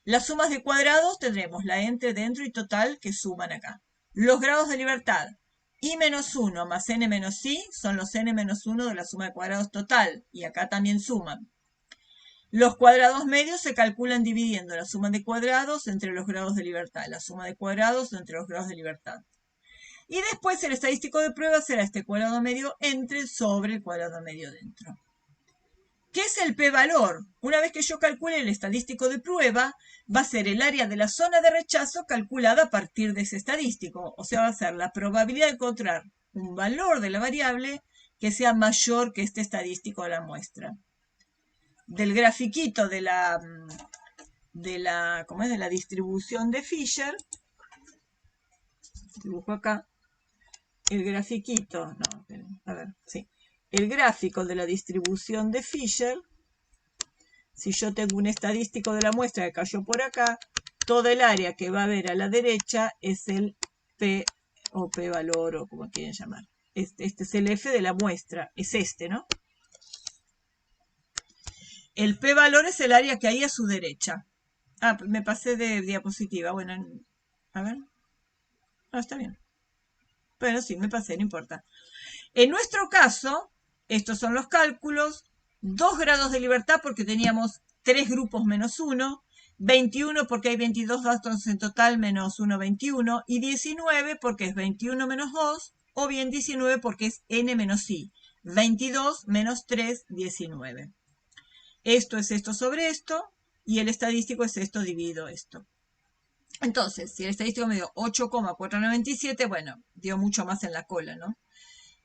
Las sumas de cuadrados tendremos la entre, dentro y total que suman acá. Los grados de libertad. I menos 1 más n menos i son los n menos 1 de la suma de cuadrados total. Y acá también suman. Los cuadrados medios se calculan dividiendo la suma de cuadrados entre los grados de libertad. La suma de cuadrados entre los grados de libertad. Y después el estadístico de prueba será este cuadrado medio entre sobre el cuadrado medio dentro. ¿Qué es el p-valor? Una vez que yo calcule el estadístico de prueba, va a ser el área de la zona de rechazo calculada a partir de ese estadístico. O sea, va a ser la probabilidad de encontrar un valor de la variable que sea mayor que este estadístico de la muestra. Del grafiquito de la distribución de Fisher, dibujo acá, el grafiquito, no, a ver, sí. El gráfico de la distribución de Fisher, si yo tengo un estadístico de la muestra que cayó por acá, todo el área que va a ver a la derecha es el P o P-valor o como quieren llamar. Este es el F de la muestra, es este, ¿no? El P-valor es el área que hay a su derecha. Ah, me pasé de diapositiva. Bueno, a ver. Ah, está bien. Bueno, sí, me pasé, no importa. En nuestro caso, estos son los cálculos. 2 grados de libertad porque teníamos 3 grupos menos 1. 21 porque hay 22 datos en total menos 1, 21. Y 19 porque es 21 menos 2. O bien 19 porque es n menos i. 22 menos 3, 19. Esto es esto sobre esto. Y el estadístico es esto dividido esto. Entonces, si el estadístico me dio 8,497, bueno, dio mucho más en la cola, ¿no?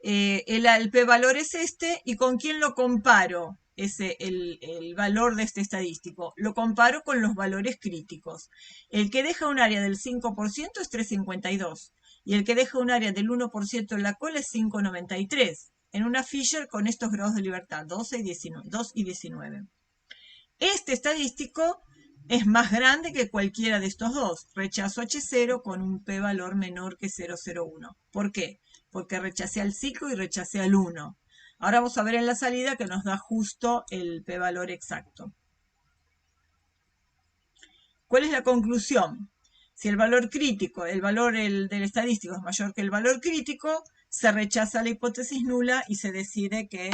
El p-valor es este, ¿y con quién lo comparo? El valor de este estadístico. Lo comparo con los valores críticos. El que deja un área del 5% es 3,52 y el que deja un área del 1% en la cola es 5,93. En una Fisher con estos grados de libertad, 2 y 19. Este estadístico es más grande que cualquiera de estos dos. Rechazo H0 con un p-valor menor que 0,01. ¿Por qué? Porque rechacé al 5 y rechacé al 1. Ahora vamos a ver en la salida que nos da justo el p-valor exacto. ¿Cuál es la conclusión? Si el valor crítico, el valor del estadístico es mayor que el valor crítico, se rechaza la hipótesis nula y se decide que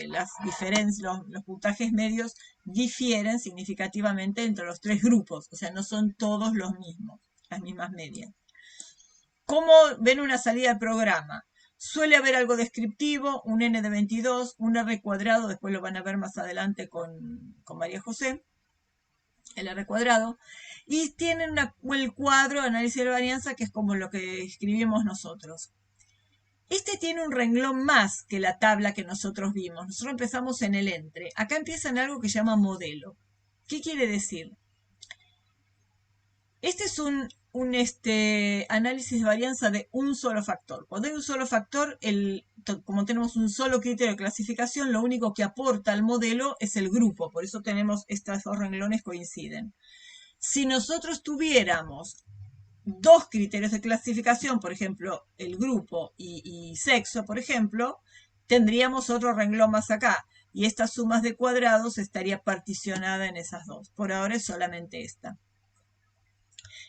las diferencias, los puntajes medios difieren significativamente entre los tres grupos, o sea, no son todos los mismos, las mismas medias. ¿Cómo ven una salida del programa? Suele haber algo descriptivo, un n de 22, un r cuadrado, después lo van a ver más adelante con María José, el r cuadrado, y tienen el cuadro de análisis de la varianza, que es como lo que escribimos nosotros. Este tiene un renglón más que la tabla que nosotros vimos. Nosotros empezamos en el entre. Acá empieza en algo que se llama modelo. ¿Qué quiere decir? Este es un análisis de varianza de un solo factor. Cuando hay un solo factor, como tenemos un solo criterio de clasificación, lo único que aporta al modelo es el grupo. Por eso tenemos estos dos renglones coinciden. Si nosotros tuviéramos dos criterios de clasificación, por ejemplo, el grupo y sexo, por ejemplo, tendríamos otro renglón más acá. Y estas sumas de cuadrados estaría particionada en esas dos. Por ahora es solamente esta.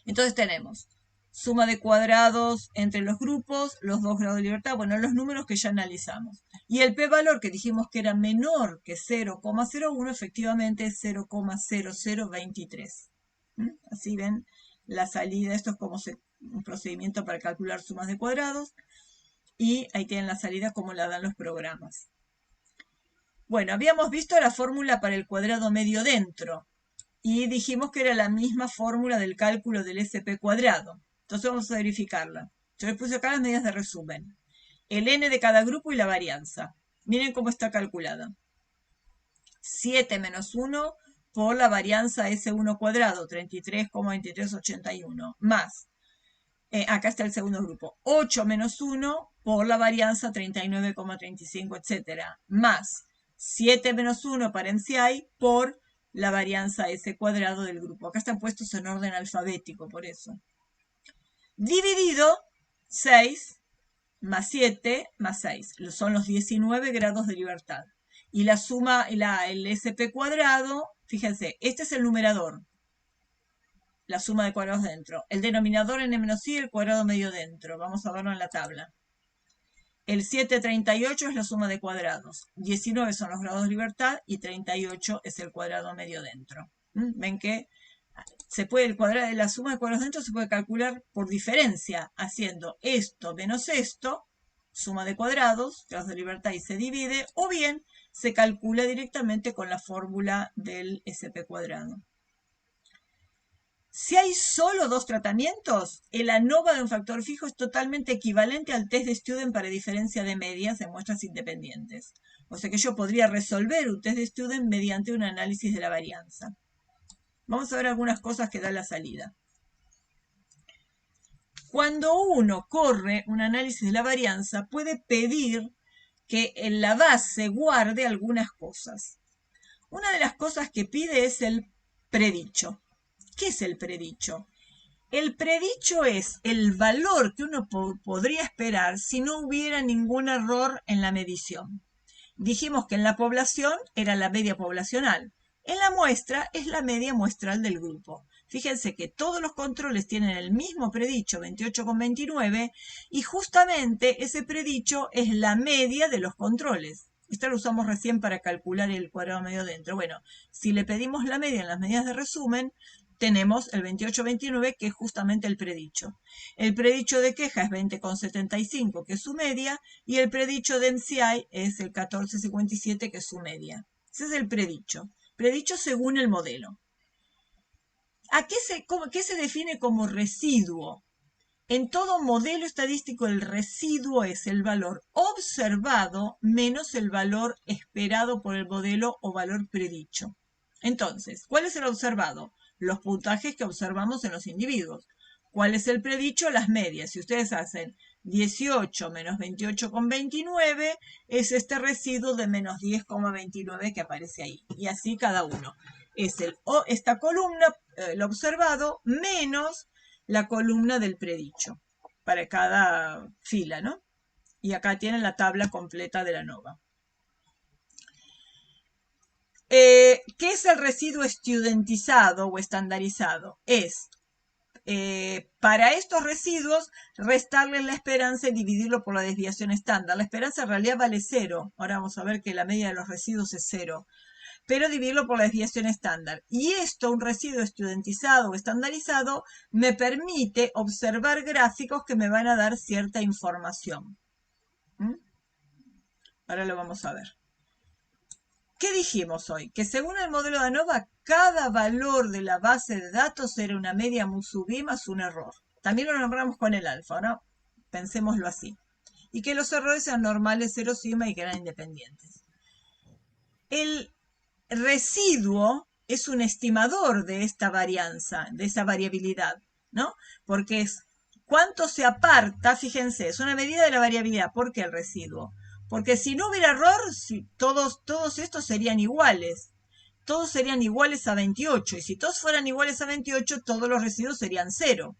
Entonces tenemos suma de cuadrados entre los grupos, los dos grados de libertad, bueno, los números que ya analizamos. Y el p-valor que dijimos que era menor que 0,01, efectivamente es 0,0023. Así ven la salida, esto es como un procedimiento para calcular sumas de cuadrados, y ahí tienen la salida como la dan los programas. Bueno, habíamos visto la fórmula para el cuadrado medio dentro, y dijimos que era la misma fórmula del cálculo del SP cuadrado. Entonces vamos a verificarla. Yo les puse acá las medidas de resumen. El n de cada grupo y la varianza. Miren cómo está calculada. 7 menos 1 por la varianza S1 cuadrado, 33,2381, más, acá está el segundo grupo, 8 menos 1 por la varianza 39,35, etcétera, más 7 menos 1 para MCI por la varianza S cuadrado del grupo. Acá están puestos en orden alfabético, por eso. Dividido 6 más 7 más 6. Son los 19 grados de libertad. Y la suma, el SP cuadrado, fíjense, este es el numerador. La suma de cuadrados dentro. El denominador n menos i, el cuadrado medio dentro. Vamos a verlo en la tabla. El 738 es la suma de cuadrados. 19 son los grados de libertad y 38 es el cuadrado medio dentro. Ven que se puede la suma de cuadrados dentro se puede calcular por diferencia, haciendo esto menos esto, suma de cuadrados, grados de libertad y se divide, o bien se calcula directamente con la fórmula del SP cuadrado. Si hay solo dos tratamientos, el ANOVA de un factor fijo es totalmente equivalente al test de Student para diferencia de medias en muestras independientes. O sea que yo podría resolver un test de Student mediante un análisis de la varianza. Vamos a ver algunas cosas que da la salida. Cuando uno corre un análisis de la varianza, puede pedir que en la base guarde algunas cosas. Una de las cosas que pide es el predicho. ¿Qué es el predicho? El predicho es el valor que uno podría esperar si no hubiera ningún error en la medición. Dijimos que en la población era la media poblacional. En la muestra es la media muestral del grupo. Fíjense que todos los controles tienen el mismo predicho, 28,29, y justamente ese predicho es la media de los controles. Esto lo usamos recién para calcular el cuadrado medio dentro. Bueno, si le pedimos la media en las medidas de resumen, tenemos el 28,29, que es justamente el predicho. El predicho de queja es 20,75, que es su media, y el predicho de MCI es el 14,57, que es su media. Ese es el predicho. Predicho según el modelo. ¿Qué se define como residuo? En todo modelo estadístico, el residuo es el valor observado menos el valor esperado por el modelo o valor predicho. Entonces, ¿cuál es el observado? Los puntajes que observamos en los individuos. ¿Cuál es el predicho? Las medias. Si ustedes hacen 18 menos 28,29, es este residuo de menos 10,29 que aparece ahí. Y así cada uno. Es esta columna, el observado, menos la columna del predicho para cada fila, ¿no? Y acá tienen la tabla completa de la ANOVA. ¿Qué es el residuo estudiantizado o estandarizado? Es para estos residuos, restarles la esperanza y dividirlo por la desviación estándar. La esperanza en realidad vale 0. Ahora vamos a ver que la media de los residuos es 0. Pero dividirlo por la desviación estándar. Y esto, un residuo estudiantizado o estandarizado, me permite observar gráficos que me van a dar cierta información. ¿Mm? Ahora lo vamos a ver. ¿Qué dijimos hoy? Que según el modelo de ANOVA, cada valor de la base de datos era una media Musubi más un error. También lo nombramos con el alfa, ¿no? Pensémoslo así. Y que los errores eran normales, 0 sigma y que eran independientes. El residuo es un estimador de esta varianza, de esa variabilidad, ¿no? Porque es cuánto se aparta, fíjense, es una medida de la variabilidad. ¿Por qué el residuo? Porque si no hubiera error, si todos estos serían iguales. Todos serían iguales a 28. Y si todos fueran iguales a 28, todos los residuos serían 0.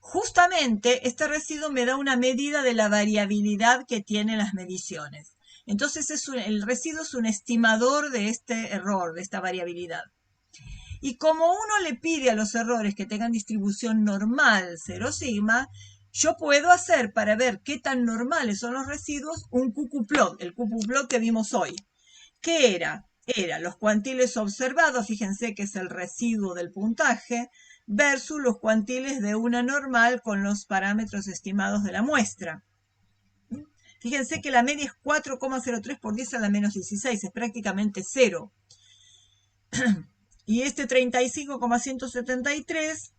Justamente este residuo me da una medida de la variabilidad que tienen las mediciones. Entonces el residuo es un estimador de este error, de esta variabilidad. Y como uno le pide a los errores que tengan distribución normal, 0 sigma, yo puedo hacer para ver qué tan normales son los residuos un cucuplot, el cucuplot que vimos hoy. ¿Qué era? Era los cuantiles observados, fíjense que es el residuo del puntaje, versus los cuantiles de una normal con los parámetros estimados de la muestra. Fíjense que la media es 4,03 por 10 a la menos 16, es prácticamente 0. Y este 35,173,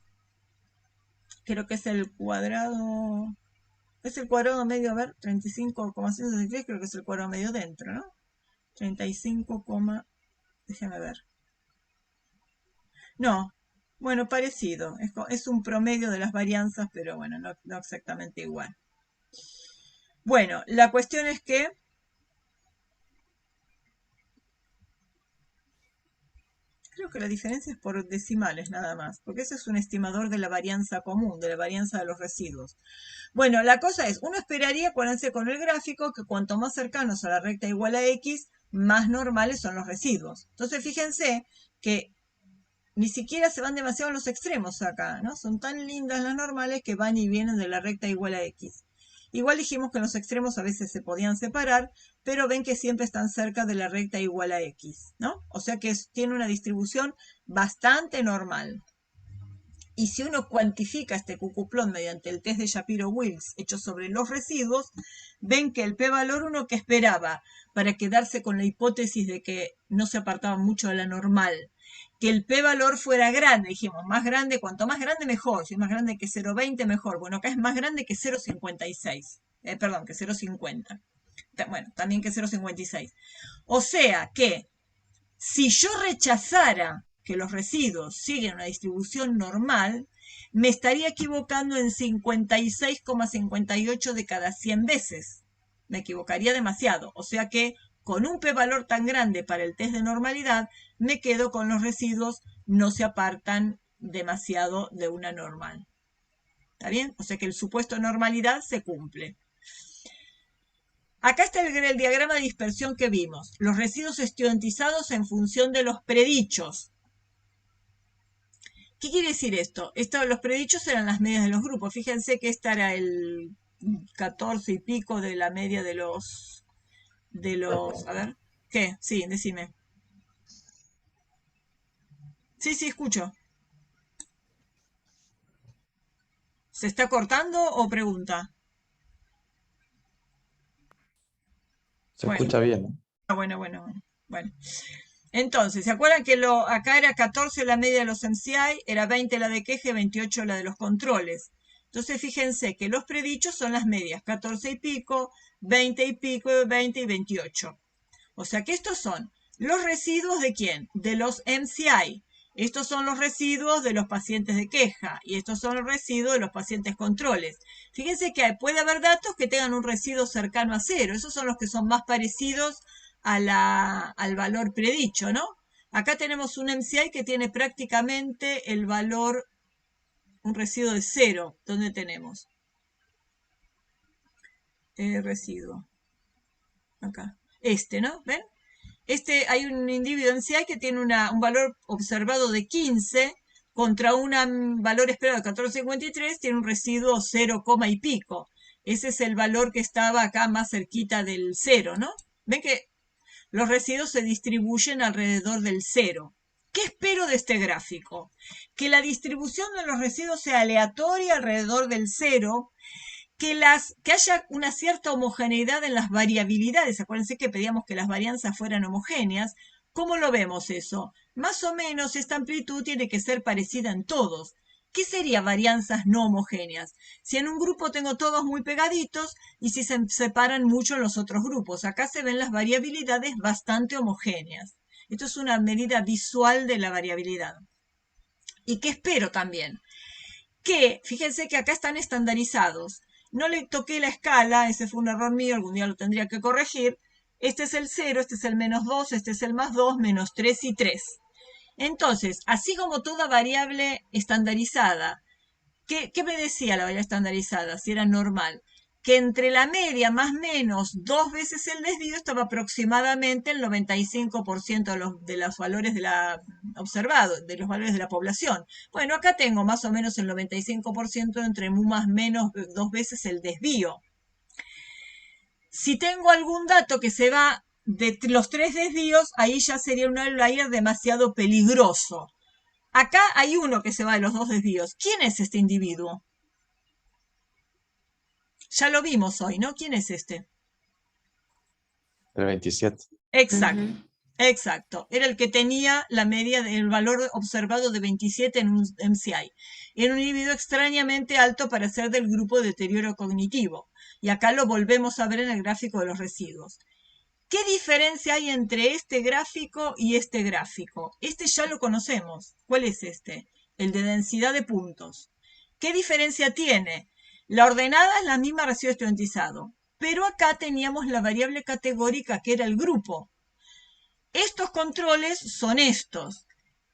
creo que es el cuadrado medio, a ver, 35,173, creo que es el cuadrado medio dentro, ¿no? 35, déjame ver. No, bueno, parecido. Es un promedio de las varianzas, pero bueno, no exactamente igual. Bueno, la cuestión es que creo que la diferencia es por decimales nada más, porque ese es un estimador de la varianza común, de la varianza de los residuos. Bueno, la cosa es, uno esperaría, acuérdense con el gráfico, que cuanto más cercanos a la recta igual a X, más normales son los residuos. Entonces, fíjense que ni siquiera se van demasiado a los extremos acá, ¿no? Son tan lindas las normales que van y vienen de la recta igual a X. Igual dijimos que en los extremos a veces se podían separar, pero ven que siempre están cerca de la recta igual a X, ¿no? O sea que tiene una distribución bastante normal. Y si uno cuantifica este cucuplón mediante el test de Shapiro-Wilks hecho sobre los residuos, ven que el p-valor uno que esperaba para quedarse con la hipótesis de que no se apartaba mucho de la normal, que el p-valor fuera grande, dijimos, más grande, cuanto más grande mejor, si es más grande que 0,20 mejor, bueno, acá es más grande que 0,56, perdón, que 0,50, bueno, también que 0,56. O sea que si yo rechazara que los residuos siguen una distribución normal, me estaría equivocando en 56,58 de cada 100 veces. Me equivocaría demasiado. O sea que con un p-valor tan grande para el test de normalidad, me quedo con los residuos, no se apartan demasiado de una normal. ¿Está bien? O sea que el supuesto de normalidad se cumple. Acá está el diagrama de dispersión que vimos. Los residuos estudiantizados en función de los predichos. ¿Qué quiere decir esto? Los predichos eran las medias de los grupos. Fíjense que esta era el 14 y pico de la media de los... A ver, ¿qué? Sí, decime. Sí, sí, escucho. ¿Se está cortando o pregunta? Se Bueno, escucha bien, ¿no? bueno. Entonces, ¿se acuerdan que acá era 14 la media de los MCI, era 20 la de queje, 28 la de los controles? Entonces, fíjense que los predichos son las medias, 14 y pico, 20 y pico, 20 y 28. O sea que estos son los residuos de quién? De los MCI. Estos son los residuos de los pacientes de queja y estos son los residuos de los pacientes controles. Fíjense que puede haber datos que tengan un residuo cercano a 0. Esos son los que son más parecidos al valor predicho, ¿no? Acá tenemos un MCI que tiene prácticamente el valor, un residuo de 0. ¿Dónde tenemos? Residuo. Acá. ¿No? ¿Ven? Hay un individuo MCI que tiene un valor observado de 15 contra un valor esperado de 14,53, tiene un residuo 0, y pico. Ese es el valor que estaba acá más cerquita del 0, ¿no? Ven que los residuos se distribuyen alrededor del 0. ¿Qué espero de este gráfico? Que la distribución de los residuos sea aleatoria alrededor del 0, que haya una cierta homogeneidad en las variabilidades. Acuérdense que pedíamos que las varianzas fueran homogéneas. ¿Cómo lo vemos eso? Más o menos esta amplitud tiene que ser parecida en todos. ¿Qué sería varianzas no homogéneas? Si en un grupo tengo todos muy pegaditos y si se separan mucho en los otros grupos. Acá se ven las variabilidades bastante homogéneas. Esto es una medida visual de la variabilidad. ¿Y qué espero también? Que, fíjense que acá están estandarizados. No le toqué la escala, ese fue un error mío, algún día lo tendría que corregir. Este es el 0, este es el -2, este es el +2, -3 y 3. Entonces, así como toda variable estandarizada, ¿qué me decía la variable estandarizada? Si era normal. Que entre la media más o menos 2 veces el desvío estaba aproximadamente el 95% de los valores de la observado, de los valores de la población. Bueno, acá tengo más o menos el 95% entre más o menos 2 veces el desvío. Si tengo algún dato que se va de los 3 desvíos, ahí ya sería un outlier demasiado peligroso. Acá hay uno que se va de los 2 desvíos. ¿Quién es este individuo? Ya lo vimos hoy, ¿no? ¿Quién es este? El 27. Exacto, exacto. Era el que tenía la media del valor observado de 27 en un MCI. Era un individuo extrañamente alto para ser del grupo de deterioro cognitivo. Y acá lo volvemos a ver en el gráfico de los residuos. ¿Qué diferencia hay entre este gráfico y este gráfico? Este ya lo conocemos. ¿Cuál es este? El de densidad de puntos. ¿Qué diferencia tiene? La ordenada es la misma residuo estudiantizado, pero acá teníamos la variable categórica que era el grupo. Estos controles son estos.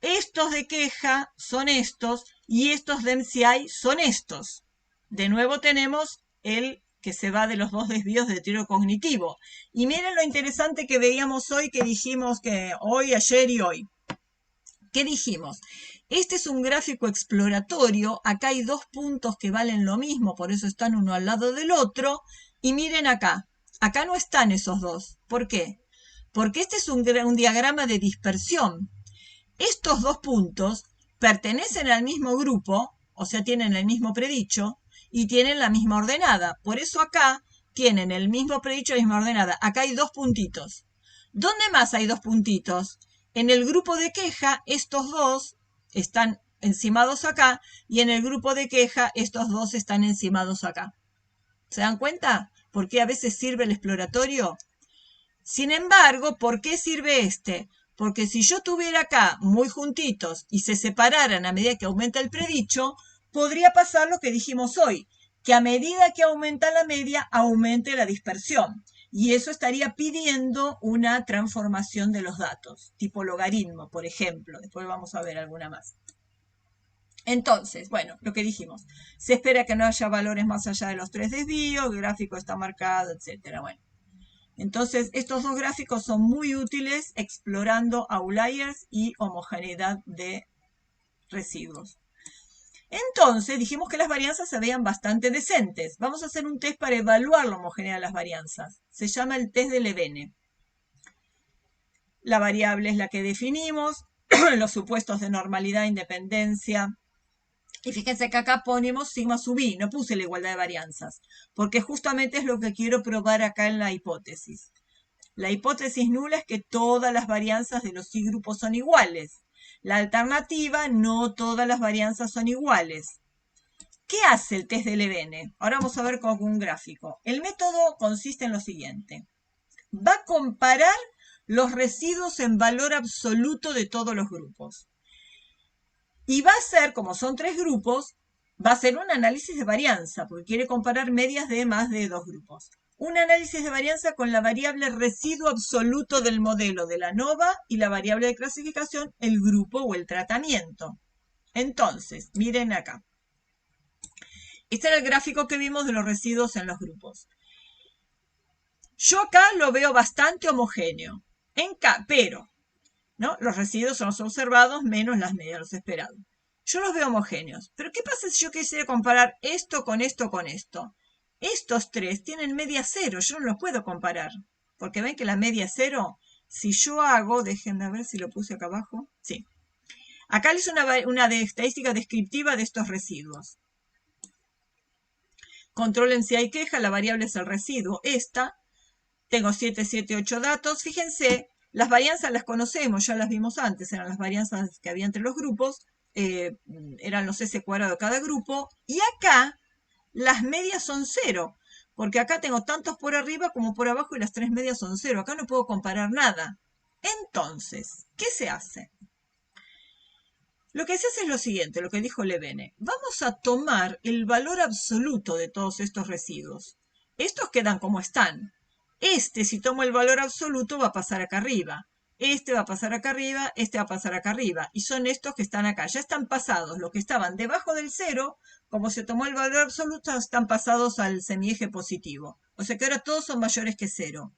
Estos de queja son estos y estos de MCI son estos. De nuevo tenemos el que se va de los 2 desvíos de deterioro cognitivo. Y miren lo interesante que veíamos hoy, que dijimos que hoy, ayer y hoy. ¿Qué dijimos? Este es un gráfico exploratorio. Acá hay 2 puntos que valen lo mismo, por eso están uno al lado del otro. Y miren acá. Acá no están esos 2. ¿Por qué? Porque este es un diagrama de dispersión. Estos 2 puntos pertenecen al mismo grupo, o sea, tienen el mismo predicho, y tienen la misma ordenada. Por eso acá tienen el mismo predicho y la misma ordenada. Acá hay 2 puntitos. ¿Dónde más hay 2 puntitos? En el grupo de queja, estos 2 están encimados acá, y en el grupo de queja, estos 2 están encimados acá. ¿Se dan cuenta? ¿Por qué a veces sirve el exploratorio? Sin embargo, ¿por qué sirve este? Porque si yo tuviera acá muy juntitos y se separaran a medida que aumenta el predicho, podría pasar lo que dijimos hoy, que a medida que aumenta la media, aumente la dispersión. Y eso estaría pidiendo una transformación de los datos, tipo logaritmo, por ejemplo. Después vamos a ver alguna más. Entonces, bueno, lo que dijimos. Se espera que no haya valores más allá de los 3 desvíos, el gráfico está marcado, etcétera. Bueno. Entonces, estos 2 gráficos son muy útiles explorando outliers y homogeneidad de residuos. Entonces, dijimos que las varianzas se veían bastante decentes. Vamos a hacer un test para evaluar la homogeneidad de las varianzas. Se llama el test de Levene. La variable es la que definimos, los supuestos de normalidad, independencia. Y fíjense que acá ponemos sigma sub i, no puse la igualdad de varianzas, porque justamente es lo que quiero probar acá en la hipótesis. La hipótesis nula es que todas las varianzas de los i grupos son iguales. La alternativa, no todas las varianzas son iguales. ¿Qué hace el test de Levene? Ahora vamos a ver con un gráfico. El método consiste en lo siguiente. Va a comparar los residuos en valor absoluto de todos los grupos. Y va a ser, como son 3 grupos, va a ser un análisis de varianza, porque quiere comparar medias de más de 2 grupos. Un análisis de varianza con la variable residuo absoluto del modelo de la ANOVA y la variable de clasificación, el grupo o el tratamiento. Entonces, miren acá. Este era el gráfico que vimos de los residuos en los grupos. Yo acá lo veo bastante homogéneo, pero ¿no? Los residuos son los observados menos las medias, los esperados. Yo los veo homogéneos. Pero ¿qué pasa si yo quisiera comparar esto con esto con esto? Estos tres tienen media cero, yo no los puedo comparar. Porque ven que la media es cero. Si yo hago, déjenme ver si lo puse acá abajo. Sí. Acá les una estadística descriptiva de estos residuos. Controlen si hay queja, la variable es el residuo. Esta, tengo 7, 7, 8 datos. Fíjense, las varianzas las conocemos, ya las vimos antes, eran las varianzas que había entre los grupos, eran los S cuadrado de cada grupo. Y acá, las medias son 0, porque acá tengo tantos por arriba como por abajo y las tres medias son 0. Acá no puedo comparar nada. Entonces, ¿qué se hace? Lo que se hace es lo siguiente, lo que dijo Levene. Vamos a tomar el valor absoluto de todos estos residuos. Estos quedan como están. Si tomo el valor absoluto, va a pasar acá arriba. Este va a pasar acá arriba, este va a pasar acá arriba. Y son estos que están acá. Ya están pasados. Los que estaban debajo del 0, como se tomó el valor absoluto, están pasados al semieje positivo. O sea que ahora todos son mayores que 0.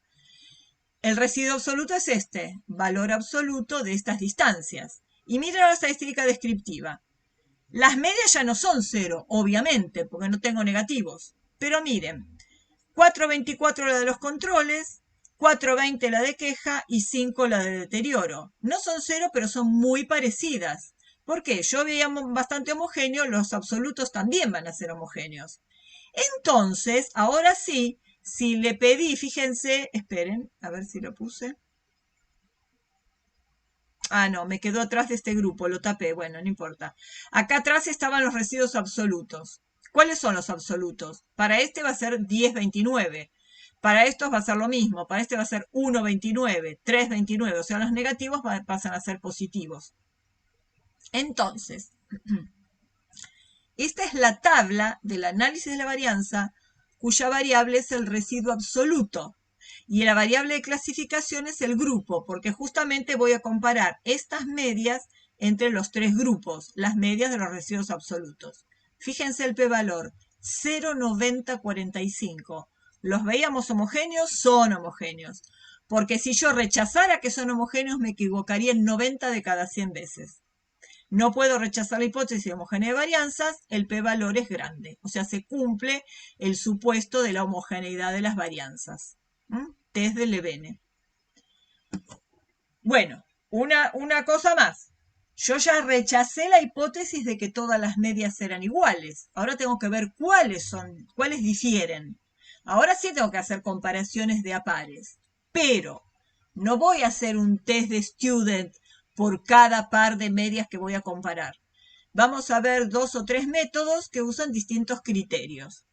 El residuo absoluto es este, valor absoluto de estas distancias. Y miren la estadística descriptiva. Las medias ya no son 0, obviamente, porque no tengo negativos. Pero miren, 4,24 la de los controles, 4,20 la de queja y 5 la de deterioro. No son 0, pero son muy parecidas. ¿Por qué? Yo veía bastante homogéneo, los absolutos también van a ser homogéneos. Entonces, ahora sí, si le pedí, fíjense, esperen, a ver si lo puse. Ah, no, me quedó atrás de este grupo, lo tapé, bueno, no importa. Acá atrás estaban los residuos absolutos. ¿Cuáles son los absolutos? Para este va a ser 10,29. Para estos va a ser lo mismo. Para este va a ser 1,29, 3,29. O sea, los negativos pasan a ser positivos. Entonces, esta es la tabla del análisis de la varianza cuya variable es el residuo absoluto. Y la variable de clasificación es el grupo, porque justamente voy a comparar estas medias entre los tres grupos, las medias de los residuos absolutos. Fíjense el p-valor, 0,9045. ¿Los veíamos homogéneos? Son homogéneos. Porque si yo rechazara que son homogéneos, me equivocaría en 90 de cada 100 veces. No puedo rechazar la hipótesis de homogeneidad de varianzas, el p-valor es grande. O sea, se cumple el supuesto de la homogeneidad de las varianzas. Test de Levene. Bueno, una cosa más. Yo ya rechacé la hipótesis de que todas las medias eran iguales. Ahora tengo que ver cuáles difieren. Ahora sí tengo que hacer comparaciones de a pares. Pero no voy a hacer un test de student por cada par de medias que voy a comparar. Vamos a ver 2 o 3 métodos que usan distintos criterios.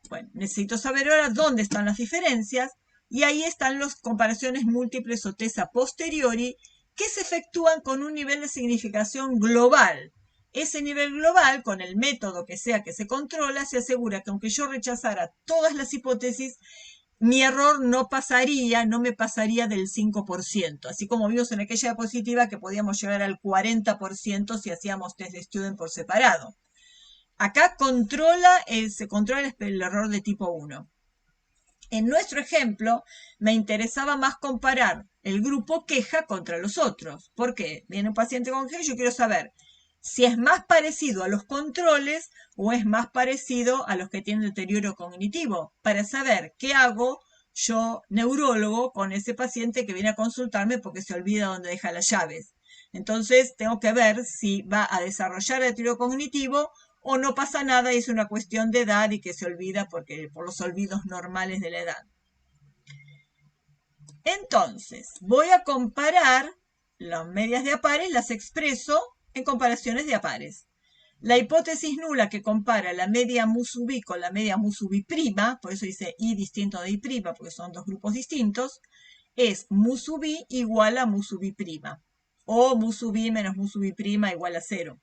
Bueno, necesito saber ahora dónde están las diferencias y ahí están las comparaciones múltiples o test a posteriori que se efectúan con un nivel de significación global. Ese nivel global, con el método que sea que se controla, se asegura que aunque yo rechazara todas las hipótesis, mi error no me pasaría del 5%, así como vimos en aquella diapositiva que podíamos llegar al 40% si hacíamos test de student por separado. Acá se controla el error de tipo 1. En nuestro ejemplo, me interesaba más comparar el grupo queja contra los otros. ¿Por qué? Viene un paciente con queja y yo quiero saber si es más parecido a los controles o es más parecido a los que tienen deterioro cognitivo, para saber qué hago yo, neurólogo, con ese paciente que viene a consultarme porque se olvida dónde deja las llaves. Entonces, tengo que ver si va a desarrollar deterioro cognitivo o no pasa nada y es una cuestión de edad y que se olvida por los olvidos normales de la edad. Entonces, voy a comparar las medias de a pares, las expreso en comparaciones de a pares. La hipótesis nula que compara la media mu sub i con la media mu sub i prima, por eso dice i distinto de i prima, porque son dos grupos distintos, es mu sub i igual a mu sub i prima, o mu sub i menos mu sub i prima igual a 0.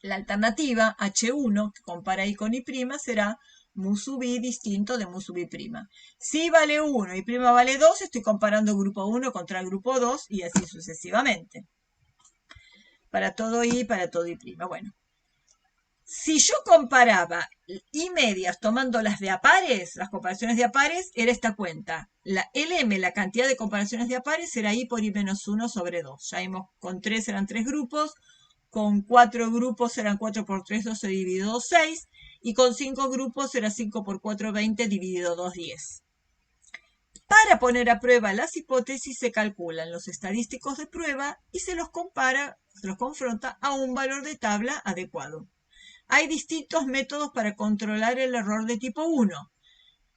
La alternativa, H1, que compara I con I', será mu sub I distinto de mu sub I'. Si I vale 1 y I' vale 2, estoy comparando grupo 1 contra el grupo 2 y así sucesivamente. Para todo I, para todo I'. Bueno, Si yo comparaba y medias tomando las de a pares, las comparaciones de a pares, era esta cuenta. La LM, la cantidad de comparaciones de a pares, era I por I menos 1 sobre 2. Ya vimos, con 3 eran 3 grupos, con 4 grupos eran 4 por 3, 12 dividido 2, 6, y con 5 grupos era 5 por 4, 20 dividido 2, 10. Para poner a prueba las hipótesis se calculan los estadísticos de prueba y se los compara, se los confronta a un valor de tabla adecuado. Hay distintos métodos para controlar el error de tipo 1.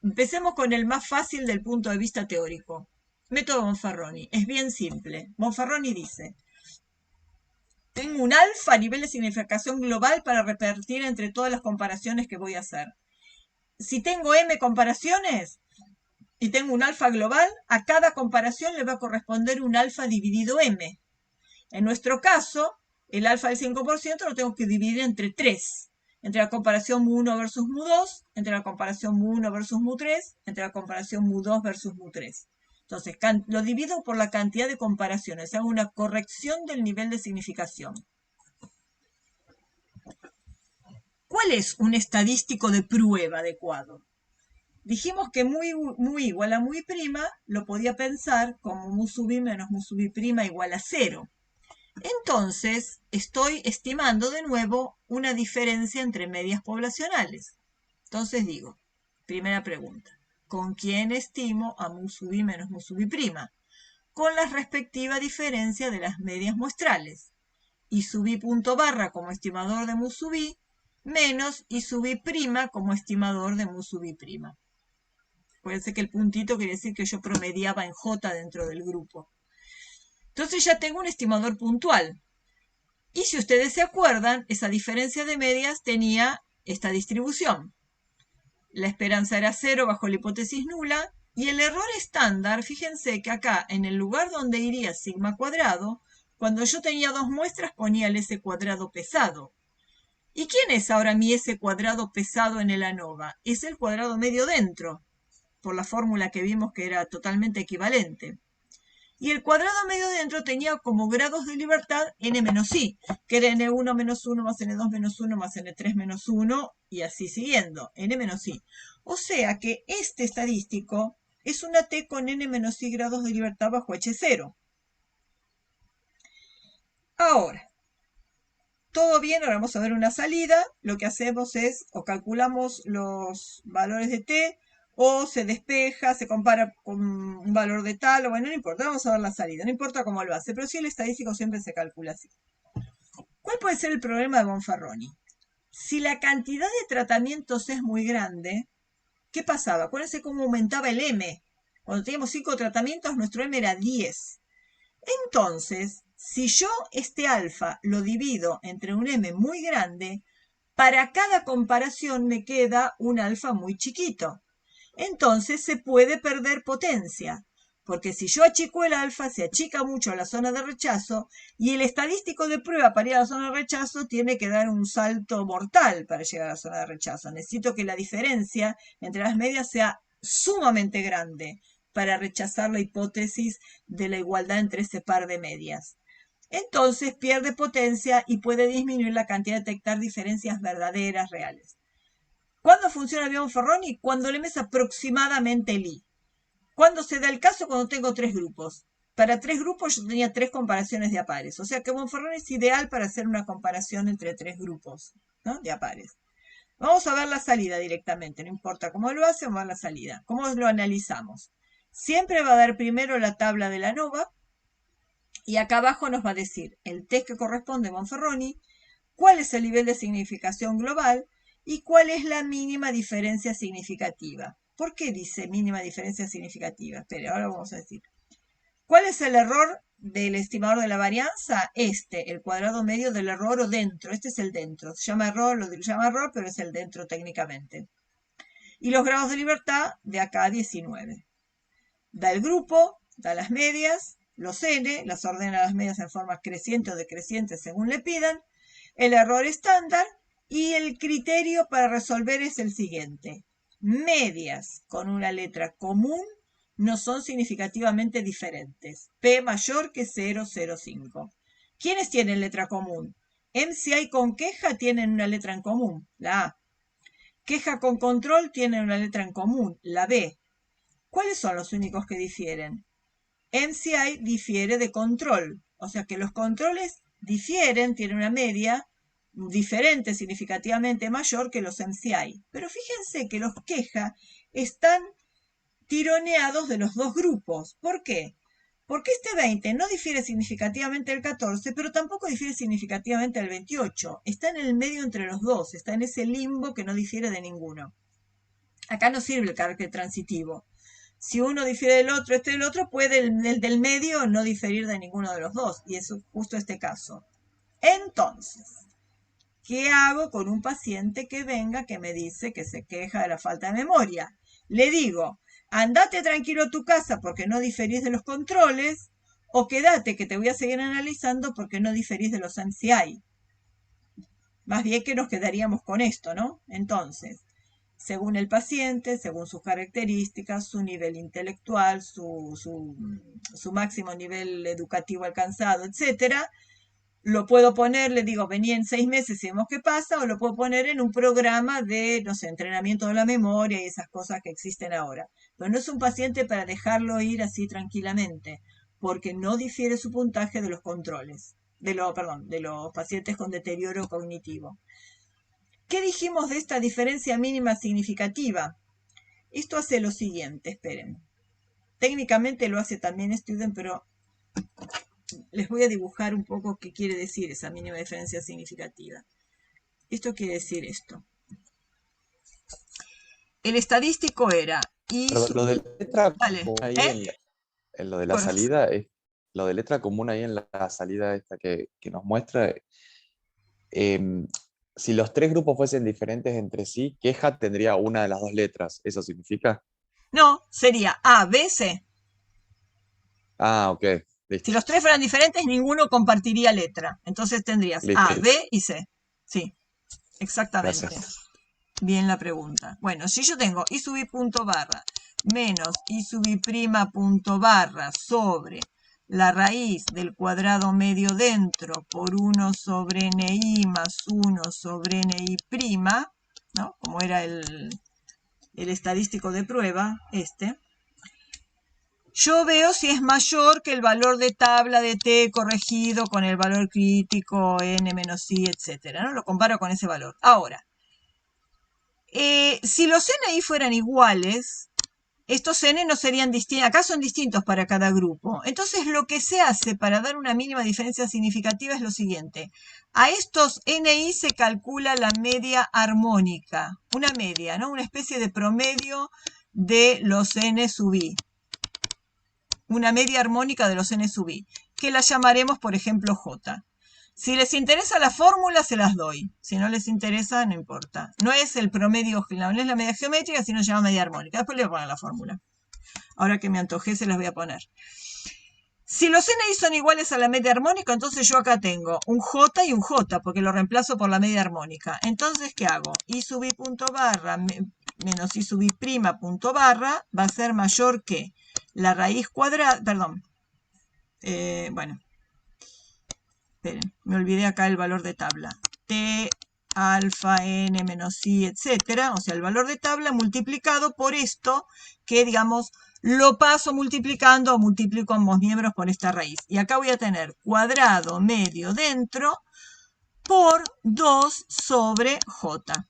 Empecemos con el más fácil del punto de vista teórico. Método Bonferroni. Es bien simple. Bonferroni dice, tengo un alfa a nivel de significación global para repartir entre todas las comparaciones que voy a hacer. Si tengo m comparaciones y tengo un alfa global, a cada comparación le va a corresponder un alfa dividido m. En nuestro caso, el alfa del 5% lo tengo que dividir entre 3. Entre la comparación mu1 versus mu2, entre la comparación mu1 versus mu3, entre la comparación mu2 versus mu3. Entonces, lo divido por la cantidad de comparaciones. Hago una corrección del nivel de significación. ¿Cuál es un estadístico de prueba adecuado? Dijimos que muy igual a muy prima lo podía pensar como mu sub i menos mu sub i prima igual a 0. Entonces, estoy estimando de nuevo una diferencia entre medias poblacionales. Entonces digo, primera pregunta, ¿con quién estimo a mu sub i menos mu sub i prima? Con la respectiva diferencia de las medias muestrales. I sub i punto barra como estimador de mu sub i, menos I sub i prima como estimador de mu sub i prima. Acuérdense que el puntito quiere decir que yo promediaba en J dentro del grupo. Entonces ya tengo un estimador puntual. Y si ustedes se acuerdan, esa diferencia de medias tenía esta distribución. La esperanza era 0 bajo la hipótesis nula. Y el error estándar, fíjense que acá, en el lugar donde iría sigma cuadrado, cuando yo tenía 2 muestras ponía el S cuadrado pesado. ¿Y quién es ahora mi S cuadrado pesado en el ANOVA? Es el cuadrado medio dentro, por la fórmula que vimos que era totalmente equivalente. Y el cuadrado medio dentro tenía como grados de libertad n menos i, que era n1 menos 1 más n2 menos 1 más n3 menos 1, y así siguiendo, n menos i. O sea que este estadístico es una t con n menos i grados de libertad bajo h0. Ahora, todo bien, ahora vamos a ver una salida. Lo que hacemos es, o calculamos los valores de t, o se despeja, se compara con un valor de tal, o bueno, no importa, vamos a ver la salida, no importa cómo lo hace, pero sí el estadístico siempre se calcula así. ¿Cuál puede ser el problema de Bonferroni? Si la cantidad de tratamientos es muy grande, ¿qué pasaba? Acuérdense cómo aumentaba el m. Cuando teníamos 5 tratamientos, nuestro m era 10. Entonces, si yo este alfa lo divido entre un m muy grande, para cada comparación me queda un alfa muy chiquito. Entonces se puede perder potencia, porque si yo achico el alfa, se achica mucho la zona de rechazo, y el estadístico de prueba para ir a la zona de rechazo tiene que dar un salto mortal para llegar a la zona de rechazo. Necesito que la diferencia entre las medias sea sumamente grande para rechazar la hipótesis de la igualdad entre ese par de medias. Entonces pierde potencia y puede disminuir la cantidad de detectar diferencias verdaderas, reales. ¿Cuándo funciona el Bonferroni? Cuando el m es aproximadamente el i. ¿Cuándo se da el caso? Cuando tengo 3 grupos. Para 3 grupos yo tenía 3 comparaciones de a pares. O sea que Bonferroni es ideal para hacer una comparación entre 3 grupos, ¿no?, de a pares. Vamos a ver la salida directamente. No importa cómo lo hace, vamos a ver la salida. ¿Cómo lo analizamos? Siempre va a dar primero la tabla de la ANOVA. Y acá abajo nos va a decir el test que corresponde a Bonferroni, cuál es el nivel de significación global y cuál es la mínima diferencia significativa. ¿Por qué dice mínima diferencia significativa? Espere, ahora vamos a decir. ¿Cuál es el error del estimador de la varianza? El cuadrado medio del error o dentro. Este es el dentro. Se llama error, lo llama error, pero es el dentro técnicamente. Y los grados de libertad de acá 19. Da el grupo, da las medias, los n, las ordena las medias en forma creciente o decreciente según le pidan, el error estándar, y el criterio para resolver es el siguiente. Medias con una letra común no son significativamente diferentes. P mayor que 0,05. ¿Quiénes tienen letra común? MCI con queja tienen una letra en común, la A. Queja con control tienen una letra en común, la B. ¿Cuáles son los únicos que difieren? MCI difiere de control, o sea que los controles difieren, tienen una media diferente, significativamente mayor que los MCI. Pero fíjense que los queja están tironeados de los dos grupos. ¿Por qué? Porque este 20 no difiere significativamente del 14, pero tampoco difiere significativamente del 28. Está en el medio entre los dos, está en ese limbo que no difiere de ninguno. Acá no sirve el carácter transitivo. Si uno difiere del otro, este del otro, puede el del medio no diferir de ninguno de los dos, y es justo este caso. Entonces, ¿qué hago con un paciente que venga que me dice que se queja de la falta de memoria? Le digo, andate tranquilo a tu casa porque no diferís de los controles, o quédate que te voy a seguir analizando porque no diferís de los MCI. Más bien que nos quedaríamos con esto, ¿no? Entonces, según el paciente, según sus características, su nivel intelectual, su máximo nivel educativo alcanzado, etcétera, lo puedo poner, le digo, vení en 6 meses y vemos qué pasa, o lo puedo poner en un programa de, no sé, entrenamiento de la memoria y esas cosas que existen ahora. Pero no es un paciente para dejarlo ir así tranquilamente, porque no difiere su puntaje de los controles, de los pacientes con deterioro cognitivo. ¿Qué dijimos de esta diferencia mínima significativa? Esto hace lo siguiente, esperen. Técnicamente lo hace también Student, pero les voy a dibujar un poco qué quiere decir esa mínima diferencia significativa. Esto quiere decir esto. El estadístico era Pero lo de letra Vale, común ahí en lo de la Corazón. salida, lo de letra común ahí en la salida esta que nos muestra, em, si los tres grupos fuesen diferentes entre sí, queja tendría una de las dos letras. ¿Eso significa? No, sería A, B, C. Ah, ok, Si listo, los tres fueran diferentes, ninguno compartiría letra. Entonces tendrías A, listo. B y C. Sí, exactamente. Gracias. Bien la pregunta. Bueno, si yo tengo I sub I punto barra menos I sub I prima punto barra sobre la raíz del cuadrado medio dentro por 1 sobre NI más 1 sobre NI prima, ¿no? Como era el estadístico de prueba, yo veo si es mayor que el valor de tabla de t corregido con el valor crítico n menos i, etcétera, ¿no? Lo comparo con ese valor. Ahora, si los NI fueran iguales, estos N no serían distintos, acá son distintos para cada grupo. Entonces lo que se hace para dar una mínima diferencia significativa es lo siguiente. A estos NI se calcula la media armónica, una media, ¿no? Una especie de promedio de los N sub I. Una media armónica de los N sub I, que la llamaremos, por ejemplo, J. Si les interesa la fórmula, se las doy. Si no les interesa, no importa. No es el promedio, no es la media geométrica, sino se llama media armónica. Después le voy a poner la fórmula. Ahora que me antojé, se las voy a poner. Si los NI son iguales a la media armónica, entonces yo acá tengo un J y un J, porque lo reemplazo por la media armónica. Entonces, ¿qué hago? I sub I punto barra menos I sub I prima punto barra va a ser mayor que la raíz cuadrada, perdón, bueno, esperen, me olvidé acá el valor de tabla. T alfa n menos i, etcétera, o sea, el valor de tabla multiplicado por esto, que digamos, lo paso multiplicando o multiplico ambos miembros por esta raíz. Y acá voy a tener cuadrado medio dentro por 2 sobre j.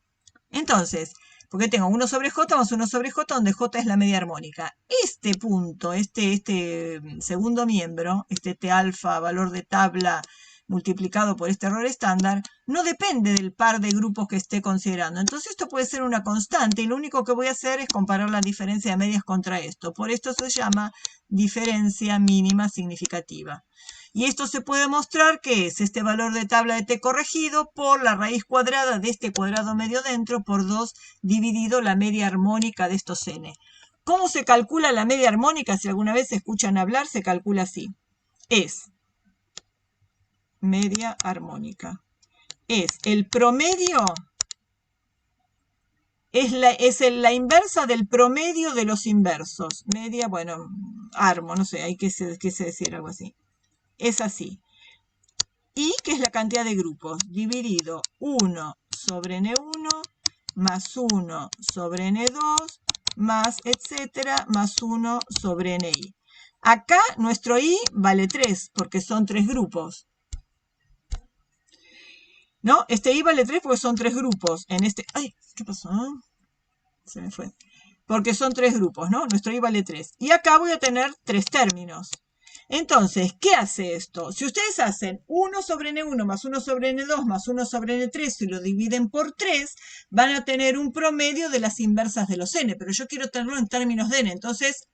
Entonces, porque tengo 1 sobre j más 1 sobre j, donde j es la media armónica. Este punto, este segundo miembro, este t alfa, valor de tabla multiplicado por este error estándar, no depende del par de grupos que esté considerando. Entonces esto puede ser una constante y lo único que voy a hacer es comparar la diferencia de medias contra esto. Por esto se llama diferencia mínima significativa. Y esto se puede mostrar que es este valor de tabla de t corregido por la raíz cuadrada de este cuadrado medio dentro por 2 dividido la media armónica de estos n. ¿Cómo se calcula la media armónica? Si alguna vez se escuchan hablar, se calcula así. Es media armónica. Es el promedio, es la inversa del promedio de los inversos. Media, bueno, armo, no sé, hay que se decir algo así. Es así. I, que es la cantidad de grupos, dividido 1 sobre N1 más 1 sobre N2 más etcétera más 1 sobre Ni. Acá nuestro I vale 3 porque son 3 grupos. ¿No? Este I vale 3 porque son 3 grupos. En este... ¡Ay! ¿Qué pasó? Se me fue. Porque son 3 grupos, ¿no? Nuestro I vale 3. Y acá voy a tener 3 términos. Entonces, ¿qué hace esto? Si ustedes hacen 1 sobre N1 más 1 sobre N2 más 1 sobre N3 y lo dividen por 3, van a tener un promedio de las inversas de los N, pero yo quiero tenerlo en términos de N, entonces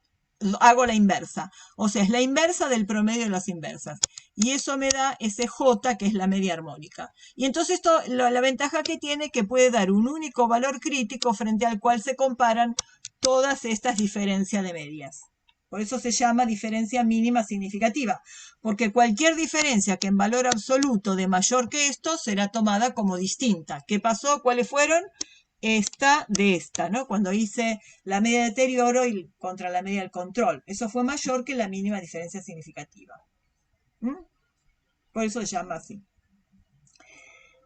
hago la inversa. O sea, es la inversa del promedio de las inversas. Y eso me da ese J, que es la media armónica. Y entonces esto, la ventaja que tiene es que puede dar un único valor crítico frente al cual se comparan todas estas diferencias de medias. Por eso se llama diferencia mínima significativa, porque cualquier diferencia que en valor absoluto de mayor que esto será tomada como distinta. ¿Qué pasó? ¿Cuáles fueron? Esta de esta, ¿no? Cuando hice la media de deterioro y contra la media del control. Eso fue mayor que la mínima diferencia significativa. Por eso se llama así.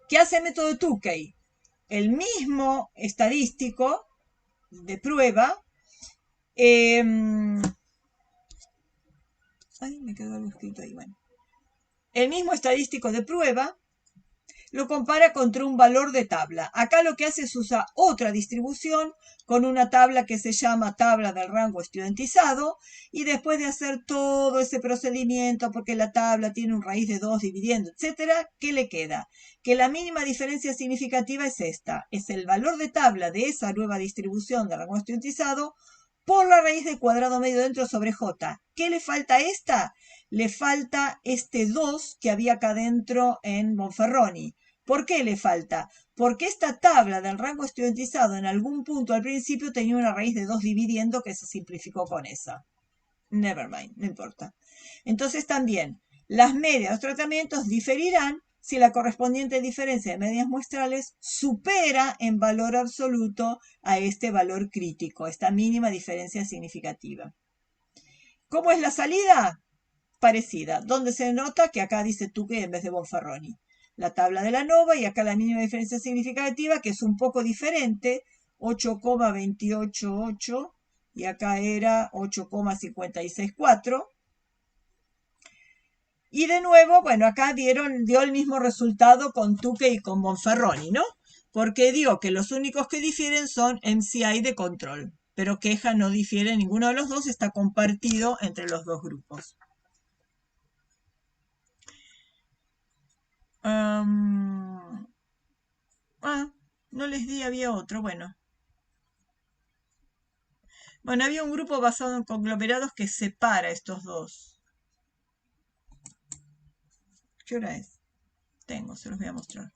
¿Qué hace el método de Tukey? El mismo estadístico de prueba. Me quedó algo escrito ahí. Bueno. El mismo estadístico de prueba lo compara contra un valor de tabla. Acá lo que hace es usar otra distribución con una tabla que se llama tabla del rango estudiantizado, y después de hacer todo ese procedimiento, porque la tabla tiene un raíz de 2 dividiendo, etcétera, ¿qué le queda? Que la mínima diferencia significativa es esta, es el valor de tabla de esa nueva distribución de rango estudiantizado por la raíz del cuadrado medio dentro sobre J. ¿Qué le falta a esta? Le falta este 2 que había acá dentro en Bonferroni. ¿Por qué le falta? Porque esta tabla del rango estudiantizado en algún punto al principio tenía una raíz de 2 dividiendo que se simplificó con esa. Never mind, no importa. Entonces también, las medias de los tratamientos diferirán si la correspondiente diferencia de medias muestrales supera en valor absoluto a este valor crítico, esta mínima diferencia significativa. ¿Cómo es la salida? Parecida, donde se nota que acá dice Tukey en vez de Bonferroni. La tabla de la ANOVA y acá la mínima diferencia significativa, que es un poco diferente, 8,288 y acá era 8,564. Y de nuevo, bueno, acá dio el mismo resultado con Tukey y con Bonferroni, ¿no? Porque dio que los únicos que difieren son MCI de control, pero queja no difiere, ninguno de los dos está compartido entre los dos grupos. No les di, había otro, bueno. Bueno, había un grupo basado en conglomerados que separa estos dos. ¿Qué hora es? Se los voy a mostrar.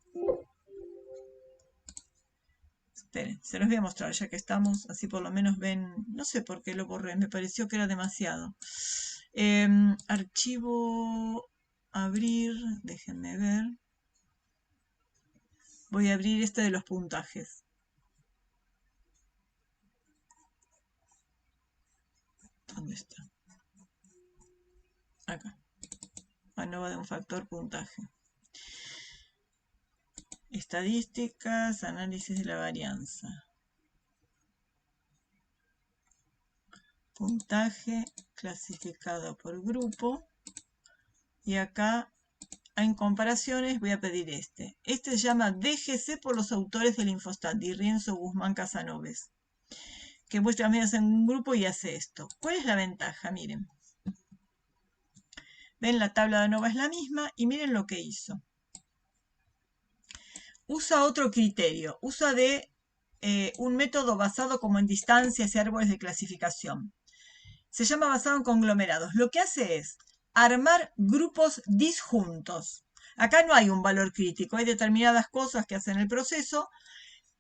Esperen, se los voy a mostrar ya que estamos, así por lo menos ven. No sé por qué lo borré, me pareció que era demasiado. Archivo, abrir, déjenme ver. Voy a abrir este de los puntajes. ¿Dónde está? Acá. ANOVA de un factor puntaje. Estadísticas, análisis de la varianza. Puntaje clasificado por grupo. Y acá, en comparaciones, voy a pedir este. Este se llama DGC por los autores del Infostat, Di Rienzo, Guzmán, Casanovas, que muestra medidas en un grupo y hace esto. ¿Cuál es la ventaja? Miren. Ven, la tabla de ANOVA es la misma y miren lo que hizo. Usa otro criterio. Usa un método basado como en distancias y árboles de clasificación. Se llama basado en conglomerados. Lo que hace es armar grupos disjuntos. Acá no hay un valor crítico, hay determinadas cosas que hacen el proceso,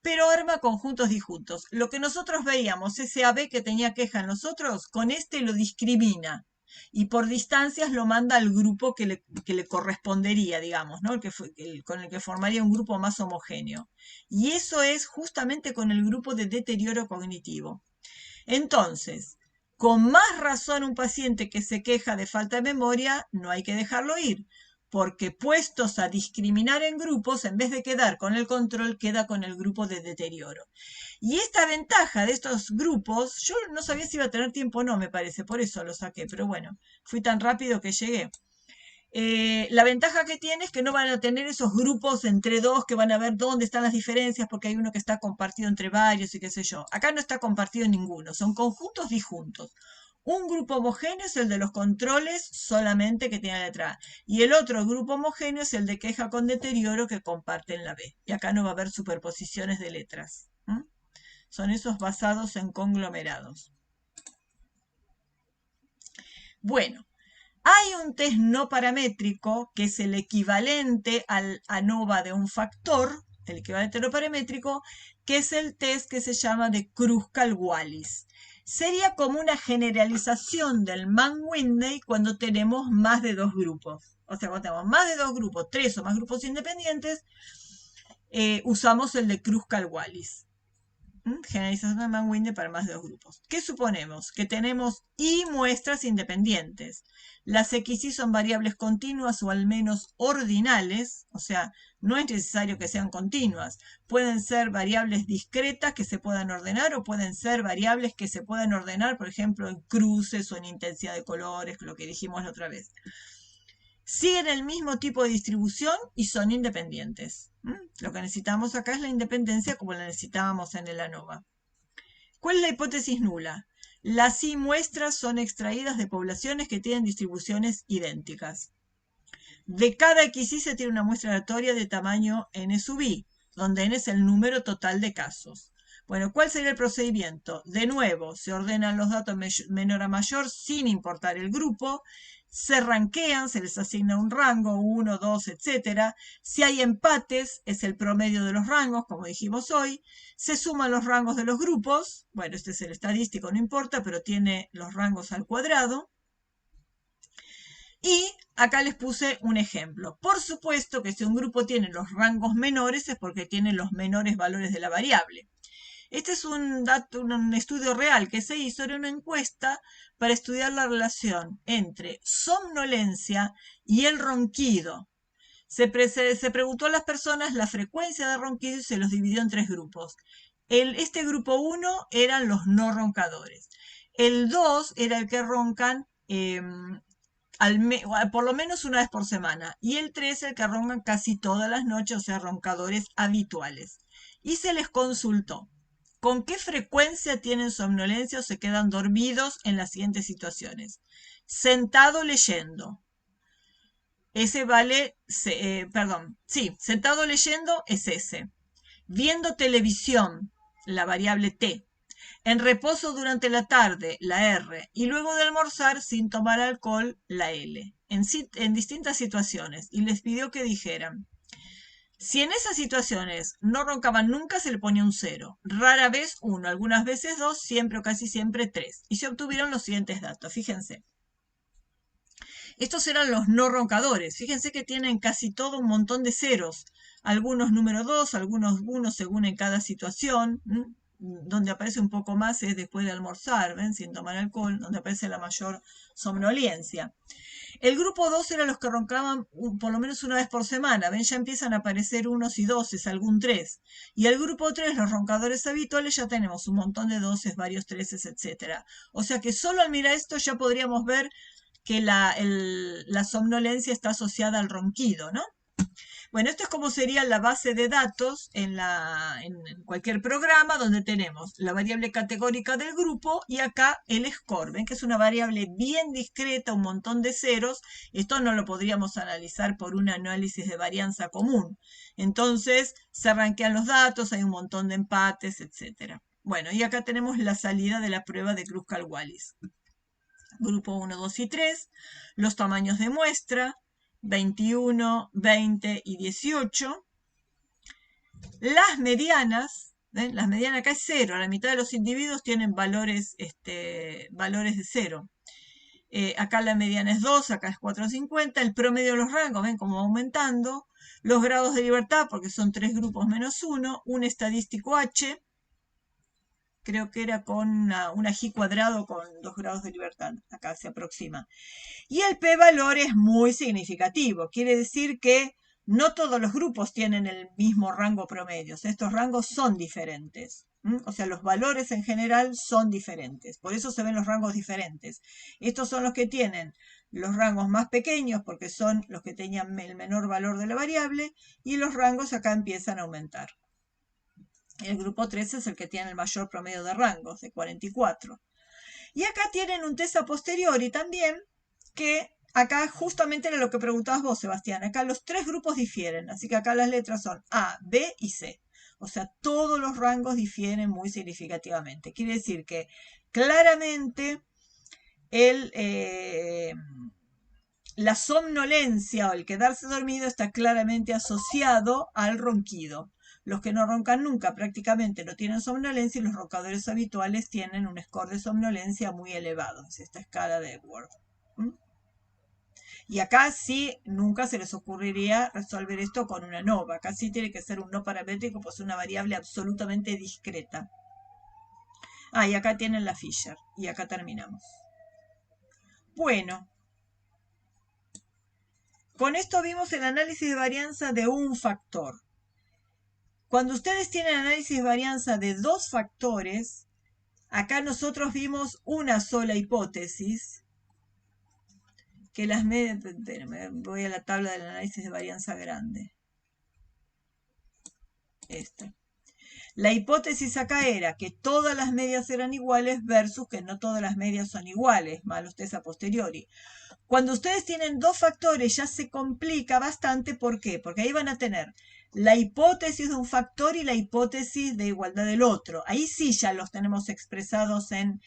pero arma conjuntos disjuntos. Lo que nosotros veíamos, ese AB que tenía queja en los otros, con este lo discrimina y por distancias lo manda al grupo que le correspondería, digamos, ¿no? Con el que formaría un grupo más homogéneo. Y eso es justamente con el grupo de deterioro cognitivo. Entonces, con más razón un paciente que se queja de falta de memoria, no hay que dejarlo ir, porque puestos a discriminar en grupos, en vez de quedar con el control, queda con el grupo de deterioro. Y esta ventaja de estos grupos, yo no sabía si iba a tener tiempo o no, me parece, por eso lo saqué, pero bueno, fui tan rápido que llegué. La ventaja que tiene es que no van a tener esos grupos entre dos que van a ver dónde están las diferencias porque hay uno que está compartido entre varios y qué sé yo. Acá no está compartido ninguno, son conjuntos disjuntos. Un grupo homogéneo es el de los controles solamente que tiene la letra A. Y el otro grupo homogéneo es el de queja con deterioro que comparten la B. Y acá no va a haber superposiciones de letras. Son esos basados en conglomerados. Bueno. Hay un test no paramétrico que es el equivalente al ANOVA de un factor, el equivalente no paramétrico, que es el test que se llama de Kruskal-Wallis. Sería como una generalización del Mann-Whitney cuando tenemos más de dos grupos. O sea, cuando tenemos más de dos grupos, tres o más grupos independientes, usamos el de Kruskal-Wallis. Generalización de Mann-Whitney para más de dos grupos. ¿Qué suponemos? Que tenemos y muestras independientes. Las XY son variables continuas o al menos ordinales, o sea, no es necesario que sean continuas. Pueden ser variables discretas que se puedan ordenar o pueden ser variables que se puedan ordenar, por ejemplo, en cruces o en intensidad de colores, lo que dijimos la otra vez. Siguen el mismo tipo de distribución y son independientes. Lo que necesitamos acá es la independencia como la necesitábamos en el ANOVA. ¿Cuál es la hipótesis nula? Las I muestras son extraídas de poblaciones que tienen distribuciones idénticas. De cada XY se tiene una muestra aleatoria de tamaño n sub i, donde n es el número total de casos. Bueno, ¿cuál sería el procedimiento? De nuevo, se ordenan los datos menor a mayor sin importar el grupo, se ranquean, se les asigna un rango, 1, 2, etc. Si hay empates, es el promedio de los rangos, como dijimos hoy. Se suman los rangos de los grupos. Bueno, este es el estadístico, no importa, pero tiene los rangos al cuadrado. Y acá les puse un ejemplo. Por supuesto que si un grupo tiene los rangos menores es porque tiene los menores valores de la variable. Este es un estudio real que se hizo en una encuesta para estudiar la relación entre somnolencia y el ronquido. Se preguntó a las personas la frecuencia de ronquido y se los dividió en tres grupos. Este grupo 1 eran los no roncadores. El 2 era el que roncan por lo menos una vez por semana. Y el 3 el que roncan casi todas las noches, o sea, roncadores habituales. Y se les consultó. ¿Con qué frecuencia tienen somnolencia o se quedan dormidos en las siguientes situaciones? Sentado leyendo. Ese vale, sentado leyendo es ese. Viendo televisión, la variable T. En reposo durante la tarde, la R. Y luego de almorzar, sin tomar alcohol, la L. En distintas situaciones. Y les pidió que dijeran. Si en esas situaciones no roncaban nunca, se le ponía un 0. Rara vez 1, algunas veces 2, siempre o casi siempre 3. Y se obtuvieron los siguientes datos. Fíjense. Estos eran los no roncadores. Fíjense que tienen casi todo un montón de ceros. Algunos número 2, algunos 1 según en cada situación. Donde aparece un poco más es después de almorzar, ¿ven? Sin tomar alcohol, donde aparece la mayor somnolencia. El grupo 2 era los que roncaban por lo menos una vez por semana. ¿Ven? Ya empiezan a aparecer unos y doces, algún 3. Y el grupo 3, los roncadores habituales, ya tenemos un montón de doces, varios 13, etc. O sea que solo al mirar esto ya podríamos ver que la somnolencia está asociada al ronquido, ¿no? Bueno, esto es como sería la base de datos en cualquier programa donde tenemos la variable categórica del grupo y acá el score. Ven que es una variable bien discreta, un montón de ceros. Esto no lo podríamos analizar por un análisis de varianza común. Entonces se rankean los datos, hay un montón de empates, etc. Bueno, y acá tenemos la salida de la prueba de Kruskal-Wallis. Grupo 1, 2 y 3, los tamaños de muestra, 21, 20 y 18. Las medianas, ¿ven? Las medianas acá es 0, la mitad de los individuos tienen valores de 0. Acá la mediana es 2, acá es 4,50. El promedio de los rangos, ven cómo va aumentando. Los grados de libertad, porque son 3 grupos menos 1, un estadístico H. creo que era con una G cuadrado con 2 grados de libertad, acá se aproxima. Y el p-valor es muy significativo, quiere decir que no todos los grupos tienen el mismo rango promedio, estos rangos son diferentes. O sea, los valores en general son diferentes, por eso se ven los rangos diferentes. Estos son los que tienen los rangos más pequeños porque son los que tenían el menor valor de la variable y los rangos acá empiezan a aumentar. El grupo 3 es el que tiene el mayor promedio de rangos, de 44. Y acá tienen un test a posteriori también, que acá justamente era lo que preguntabas vos, Sebastián. Acá los 3 grupos difieren, así que acá las letras son A, B y C. O sea, todos los rangos difieren muy significativamente. Quiere decir que claramente la somnolencia o el quedarse dormido está claramente asociado al ronquido. Los que no roncan nunca prácticamente no tienen somnolencia y los roncadores habituales tienen un score de somnolencia muy elevado. Es esta escala de Edward. Y acá sí, nunca se les ocurriría resolver esto con una nova. Acá sí tiene que ser un no paramétrico, pues una variable absolutamente discreta. Y acá tienen la Fisher. Y acá terminamos. Bueno. Con esto vimos el análisis de varianza de un factor. Cuando ustedes tienen análisis de varianza de 2 factores, acá nosotros vimos una sola hipótesis, que las medias, voy a la tabla del análisis de varianza grande. Esta. La hipótesis acá era que todas las medias eran iguales versus que no todas las medias son iguales, mal ustedes a posteriori. Cuando ustedes tienen 2 factores ya se complica bastante, ¿por qué? Porque ahí van a tener la hipótesis de un factor y la hipótesis de igualdad del otro. Ahí sí ya los tenemos expresados en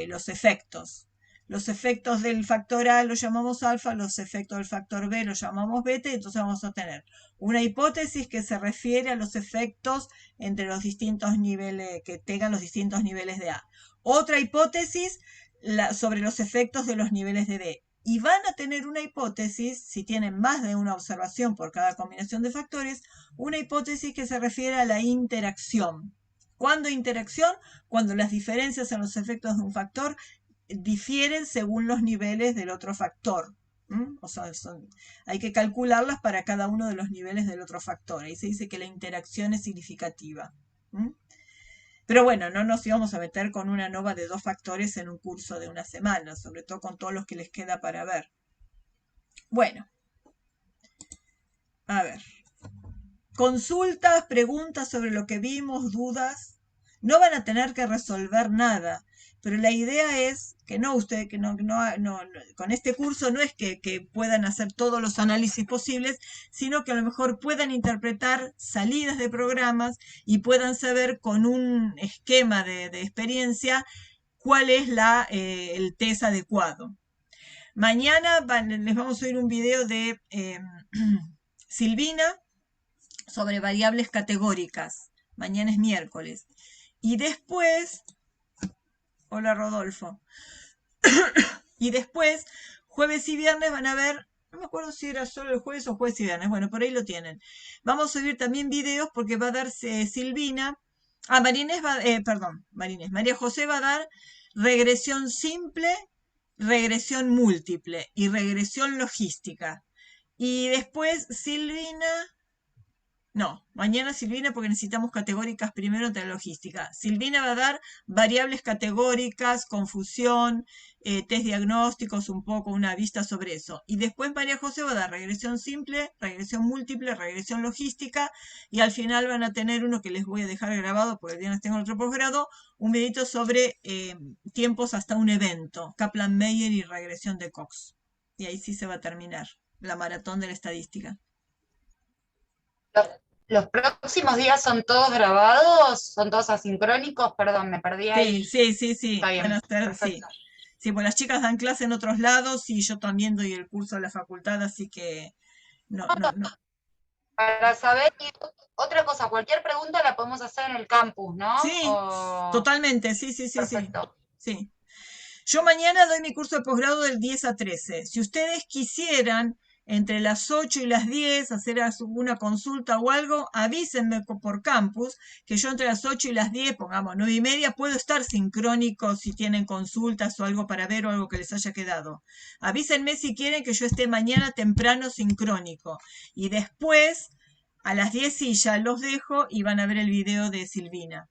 los efectos. Los efectos del factor A los llamamos alfa, los efectos del factor B los llamamos beta, y entonces vamos a tener una hipótesis que se refiere a los efectos entre los distintos niveles, que tengan los distintos niveles de A. Otra hipótesis sobre los efectos de los niveles de B. Y van a tener una hipótesis, si tienen más de una observación por cada combinación de factores, una hipótesis que se refiere a la interacción. ¿Cuándo interacción? Cuando las diferencias en los efectos de un factor difieren según los niveles del otro factor. O sea, hay que calcularlas para cada uno de los niveles del otro factor. Ahí se dice que la interacción es significativa. Pero bueno, no nos íbamos a meter con una nova de 2 factores en un curso de una semana, sobre todo con todos los que les queda para ver. Bueno, a ver. Consultas, preguntas sobre lo que vimos, dudas. No van a tener que resolver nada, pero la idea es que no, ustedes, que no, con este curso no es que puedan hacer todos los análisis posibles, sino que a lo mejor puedan interpretar salidas de programas y puedan saber con un esquema de experiencia cuál es el test adecuado. Mañana les vamos a oír un video de Silvina sobre variables categóricas. Mañana es miércoles. Y después, hola Rodolfo, y después, jueves y viernes van a ver, no me acuerdo si era solo el jueves o jueves y viernes, bueno, por ahí lo tienen. Vamos a subir también videos porque va a darse Silvina, María José va a dar regresión simple, regresión múltiple y regresión logística. Y después Silvina... No, mañana Silvina porque necesitamos categóricas primero entre la logística. Silvina va a dar variables categóricas, confusión, test diagnósticos, un poco una vista sobre eso. Y después María José va a dar regresión simple, regresión múltiple, regresión logística. Y al final van a tener uno que les voy a dejar grabado porque el viernes tengo otro posgrado, un videito sobre tiempos hasta un evento, Kaplan-Meier y regresión de Cox. Y ahí sí se va a terminar la maratón de la estadística. ¿Los próximos días son todos grabados? ¿Son todos asincrónicos? Perdón, me perdí ahí. Sí. Está bien, Van a ser, perfecto. Sí, pues las chicas dan clase en otros lados y yo también doy el curso de la facultad, así que no. Para saber, otra cosa, cualquier pregunta la podemos hacer en el campus, ¿no? Sí, totalmente, sí. Perfecto. Sí. Yo mañana doy mi curso de posgrado del 10 a 13. Si ustedes quisieran entre las 8 y las 10, hacer alguna consulta o algo, avísenme por campus, que yo entre las 8 y las 10, pongamos 9:30, puedo estar sincrónico si tienen consultas o algo para ver o algo que les haya quedado. Avísenme si quieren que yo esté mañana temprano sincrónico. Y después, a las 10 sí, ya los dejo y van a ver el video de Silvina.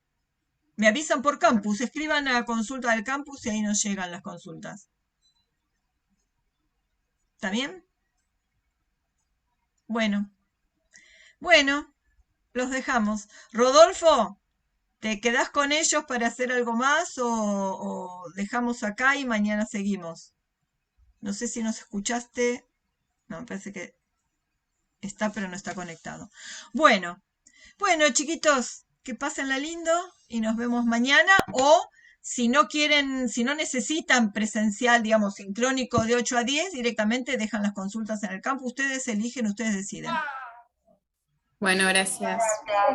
Me avisan por campus, escriban a consulta del campus y ahí nos llegan las consultas. ¿Está bien? Bueno, los dejamos. Rodolfo, ¿te quedás con ellos para hacer algo más o dejamos acá y mañana seguimos? No sé si nos escuchaste. No, me parece que está, pero no está conectado. Bueno, chiquitos, que pasenla lindo y nos vemos mañana. O si no quieren, si no necesitan presencial, digamos, sincrónico de 8 a 10, directamente dejan las consultas en el campo. Ustedes eligen, ustedes deciden. Bueno, gracias.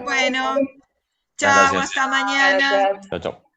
Bueno, Muchas chao, gracias. hasta mañana. Chao, chao.